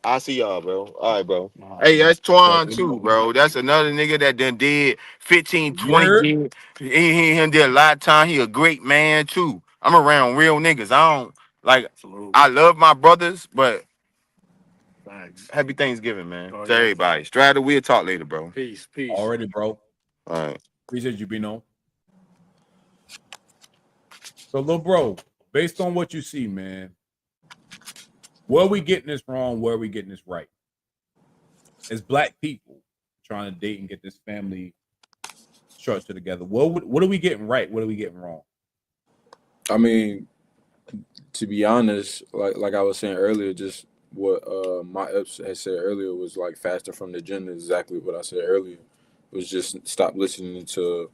I see y'all, bro. All right, bro. Hey, that's Twan too, bro. That's another nigga that done did 15, 20 You're years. He did a lot of time. He a great man too. I'm around real niggas. I don't like. I love my brothers, but happy Thanksgiving, man. To everybody. Strata, we'll talk later, bro. already, bro. All right. Appreciate you being on. So, little bro, based on what you see, man, where are we getting this wrong? Where are we getting this right? As Black people trying to date and get this family structure together, what are we getting right? What are we getting wrong? I mean, to be honest, like I was saying earlier, just what my ups had said earlier was like faster from the agenda. Exactly what I said earlier was just stop listening to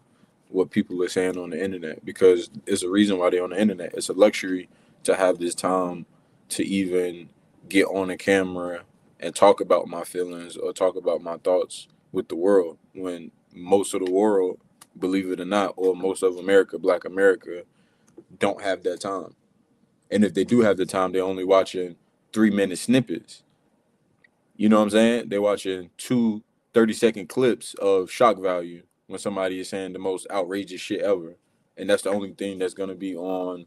what people are saying on the internet, because it's a reason why they're on the internet. It's a luxury to have this time to even get on a camera and talk about my feelings or talk about my thoughts with the world, when most of the world, believe it or not, or most of America, Black America, don't have that time. And if they do have the time, they're only watching 3-minute snippets. You know what I'm saying? They're watching 2 30-second clips of shock value when somebody is saying the most outrageous shit ever. And that's the only thing that's going to be on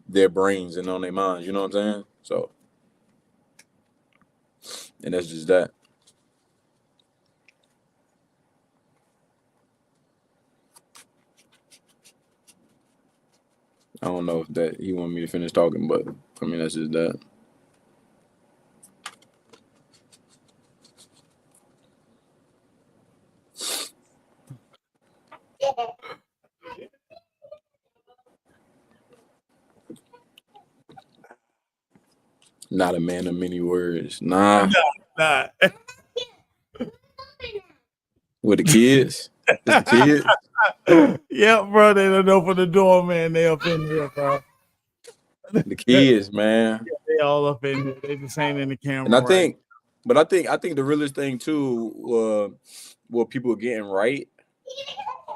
their brains and on their minds. You know what I'm saying? So, and that's just that. I don't know if that he wanted me to finish talking, but I mean, that's just that. Not a man of many words. Nah. Nah. With the kids? It's the kids? Yeah, bro. They don't open the door, man. They up in here, bro. The kids, man. Yeah, they all up in here. They just ain't in the camera. And I think the realest thing too, what people are getting right,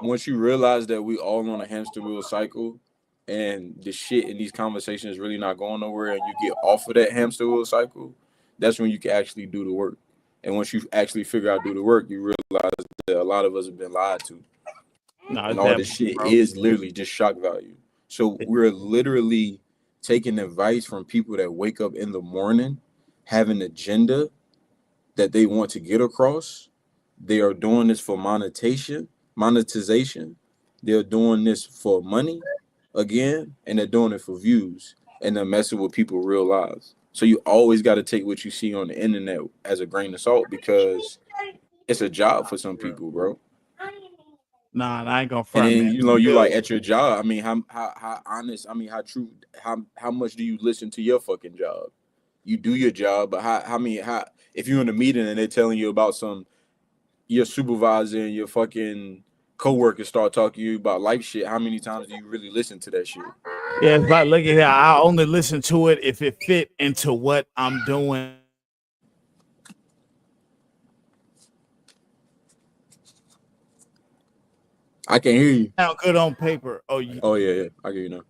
once you realize that we all on a hamster wheel cycle, and the shit in these conversations is really not going nowhere, and you get off of that hamster wheel cycle, that's when you can actually do the work. And once you actually figure out do the work, you realize that a lot of us have been lied to. And all this shit is literally just shock value. So we're literally taking advice from people that wake up in the morning, have an agenda that they want to get across. They are doing this for monetization. They're doing this for money again, and they're doing it for views, and they're messing with people's real lives. So you always got to take what you see on the internet as a grain of salt, because it's a job for some people, bro. Nah, I ain't gonna front, And then, man. you know, you like at your job. I mean, how honest? I mean, how true? How much do you listen to your fucking job? You do your job, but how if you're in a meeting and they're telling you about your supervisor and your fucking coworkers start talking to you about life shit, how many times do you really listen to that shit? Yeah, it's like, look at here. I only listen to it if it fit into what I'm doing. I can't hear you. Sound good on paper. Oh yeah, I get you now.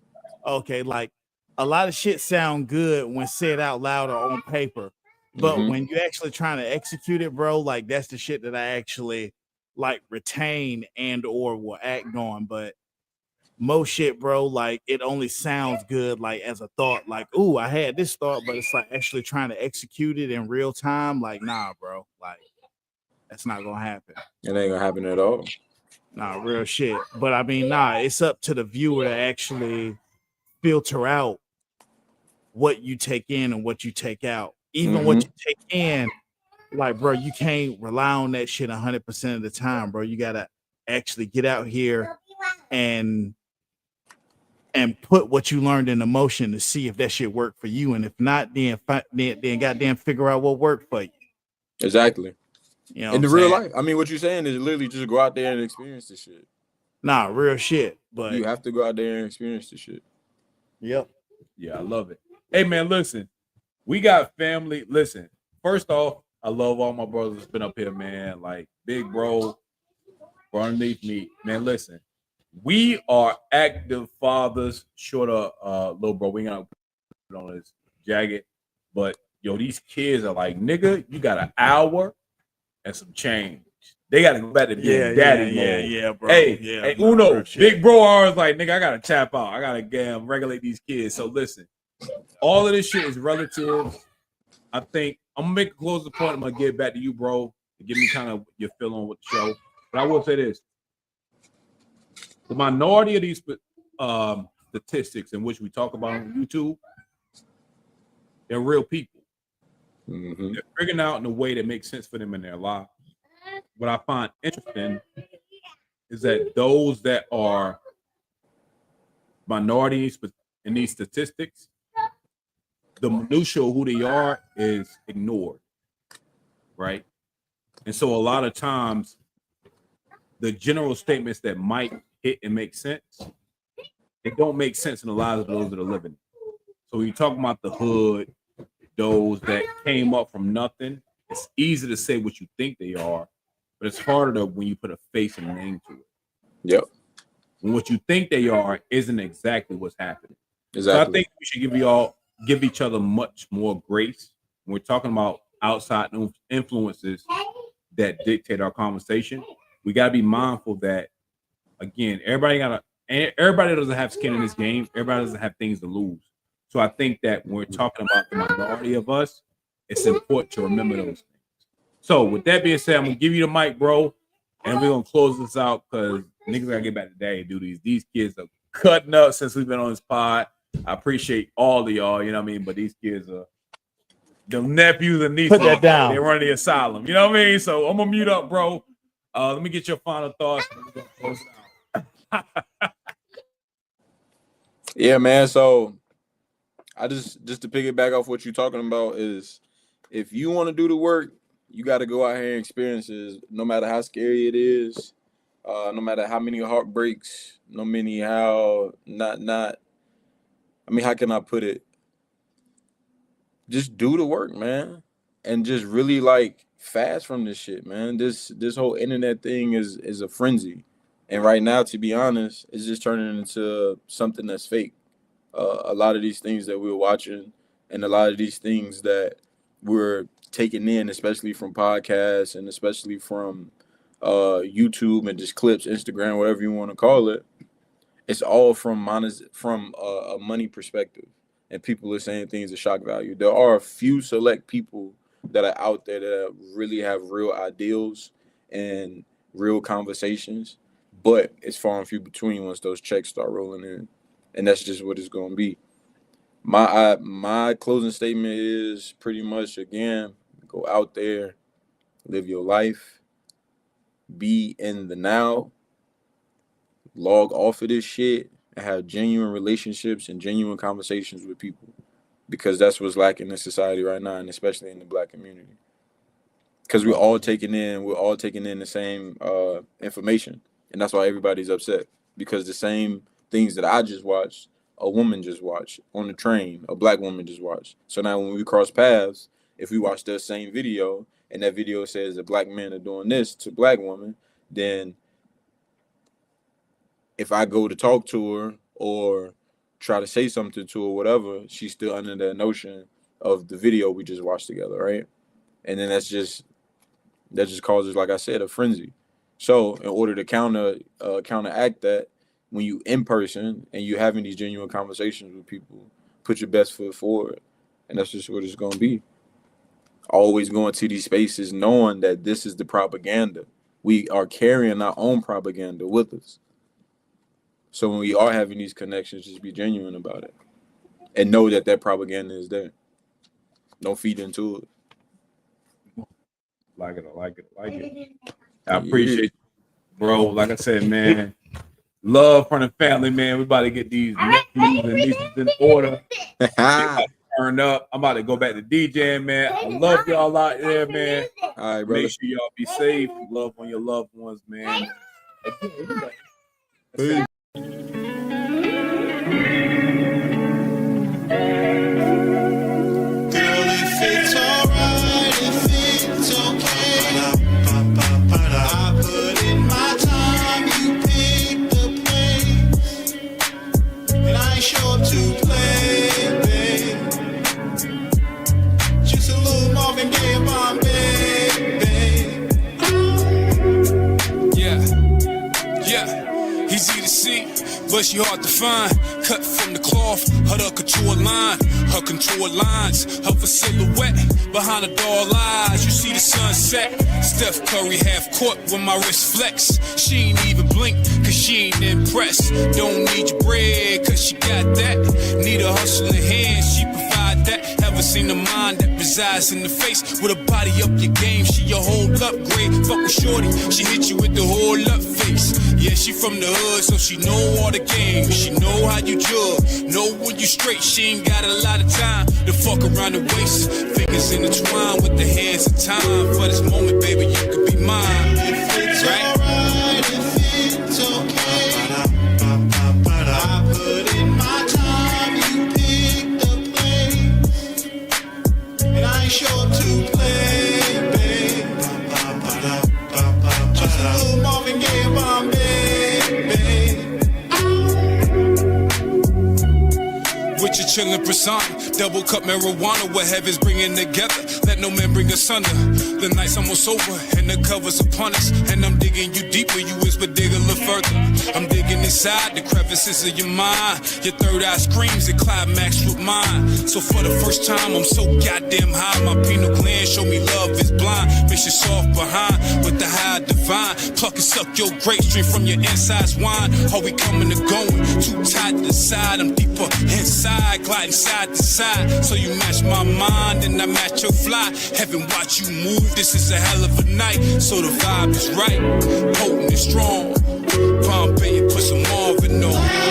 Okay, like a lot of shit sound good when said out loud or on paper, but when you actually trying to execute it, bro, like that's the shit that I actually like retain and or will act on. But most shit, bro, like it only sounds good like as a thought, like, ooh, I had this thought, but it's like actually trying to execute it in real time. Like, nah, bro, like that's not gonna happen. It ain't gonna happen at all. Nah, real shit. But I mean, nah, it's up to the viewer to actually filter out what you take in and what you take out. Even what you take in, like, bro, you can't rely on that shit 100% of the time, bro. You gotta actually get out here and put what you learned in motion to see if that shit worked for you, and if not, then goddamn figure out what worked for you. Exactly. You know, in the real life, I mean, what you're saying is literally just go out there and experience this shit. Nah, real shit. But you have to go out there and experience this shit. Yep. Yeah, I love it. Hey man, listen, we got family. Listen, first off, I love all my brothers that's been up here, man. Like big bro underneath me, man. Listen, we are active fathers. Short of little bro, we ain't gonna put on his jacket, but yo, these kids are like, nigga, you got an hour and some change. They gotta go back to being daddy mode. Yeah, bro. Hey, Uno, big bro always like, nigga, I gotta tap out. I gotta regulate these kids. So listen, all of this shit is relative. I think I'm gonna make a closing point. I'm gonna get back to you, bro, to give me kind of your feeling with the show. But I will say this: the minority of these statistics in which we talk about on YouTube, they're real people. Mm-hmm. They're figuring out in a way that makes sense for them in their lives. What I find interesting is that those that are minorities in these statistics, the minutia of who they are is ignored, right? And so a lot of times, the general statements that might hit and make sense, it don't make sense in the lives of those that are living. So when you talk about the hood, those that came up from nothing, it's easy to say what you think they are, but it's harder when you put a face and a name to it. Yep. And what you think they are isn't exactly what's happening. Exactly. So I think we should give each other much more grace when we're talking about outside influences that dictate our conversation. We got to be mindful that, again, everybody doesn't have skin in this game. Everybody doesn't have things to lose. So I think that when we're talking about the minority of us, it's important to remember those things. So with that being said, I'm gonna give you the mic, bro, and we're gonna close this out because niggas gotta get back to day and do these. These kids are cutting up since we've been on this pod. I appreciate all of y'all, you know what I mean? But these kids are the nephews and nieces. Put that down. They run the asylum, you know what I mean? So I'm gonna mute up, bro. Let me get your final thoughts. And we're gonna close it out. Yeah, man. So I just to piggyback off what you're talking about is if you want to do the work, you got to go out here and experience it, no matter how scary it is, no matter how many heartbreaks, how can I put it? Just do the work, man, and just really like fast from this shit, man. This whole internet thing is a frenzy, and right now, to be honest, it's just turning into something that's fake. A lot of these things that we're watching, and a lot of these things that we're taking in, especially from podcasts and especially from YouTube and just clips, Instagram, whatever you want to call it, it's all from a money perspective. And people are saying things at shock value. There are a few select people that are out there that really have real ideals and real conversations, but it's far and few between once those checks start rolling in. And that's just what it's going to be. My closing statement is pretty much, again, go out there, live your life, be in the now, log off of this shit, and have genuine relationships and genuine conversations with people, because that's what's lacking in society right now, and especially in the Black community. Because we're all taking in the same information, and that's why everybody's upset, because the same things that I just watched, a woman just watched on the train, a Black woman just watched. So now when we cross paths, if we watch the same video and that video says that Black men are doing this to Black women, then if I go to talk to her or try to say something to her, whatever, she's still under that notion of the video we just watched together, right? And then that just causes, like I said, a frenzy. So in order to counteract that, when you in person and you having these genuine conversations with people, put your best foot forward. And that's just what it's going to be. Always going to these spaces knowing that this is the propaganda. We are carrying our own propaganda with us. So when we are having these connections, just be genuine about it. And know that propaganda is there. Don't feed into it. I like it. I appreciate it, bro. Like I said, man, love from the family, man. We about to get these nephews and nieces in order. Turn up. I'm about to go back to DJing, man. I love y'all out there, man. All right, brother. Make sure y'all be safe. Love on your loved ones, man. Peace. Easy to see. but she hard to find. Cut from the cloth, her couture line, her contour lines, her for silhouette behind the dull eyes. You see the sunset. Steph Curry half court when my wrist flex. She ain't even blink, cause she ain't impressed. Don't need your bread, cause she got that. Need a hustling hand, she provide that. Ever seen a mind that resides in the face? With a body up your game, she a whole upgrade. Fuck with shorty, she hit you with the whole up face. Yeah, she from the hood, so she know all the games. She know how you jug, know when you straight. She ain't got a lot of time to fuck around the waist. Fingers intertwined with the hands of time. For this moment, baby, you could be mine. Right? If it's okay, I put in my time, you pick the place, and I ain't sure to play, babe. Just a little Marvin Gaye bomb, babe. With your chillin' persona, double cup marijuana, what heaven's bringing together. Let no man bring us under. The night's almost over and the cover's upon us. And I'm digging you deeper, you whisper dig a little further. I'm digging inside the crevices of your mind. Your third eye screams and climax with mine. So for the first time, I'm so goddamn high. My pineal gland show me love is blind. Miss you soft behind with the high divine. Pluck and suck your grape stream from your insides wine. Are we coming or going? Too tight to the side, I'm deeper inside, gliding side to side. So you match my mind and I match your fly. Heaven watch you move, this is a hell of a night. So the vibe is right, potent and strong. Pompeii, put some Marvin on.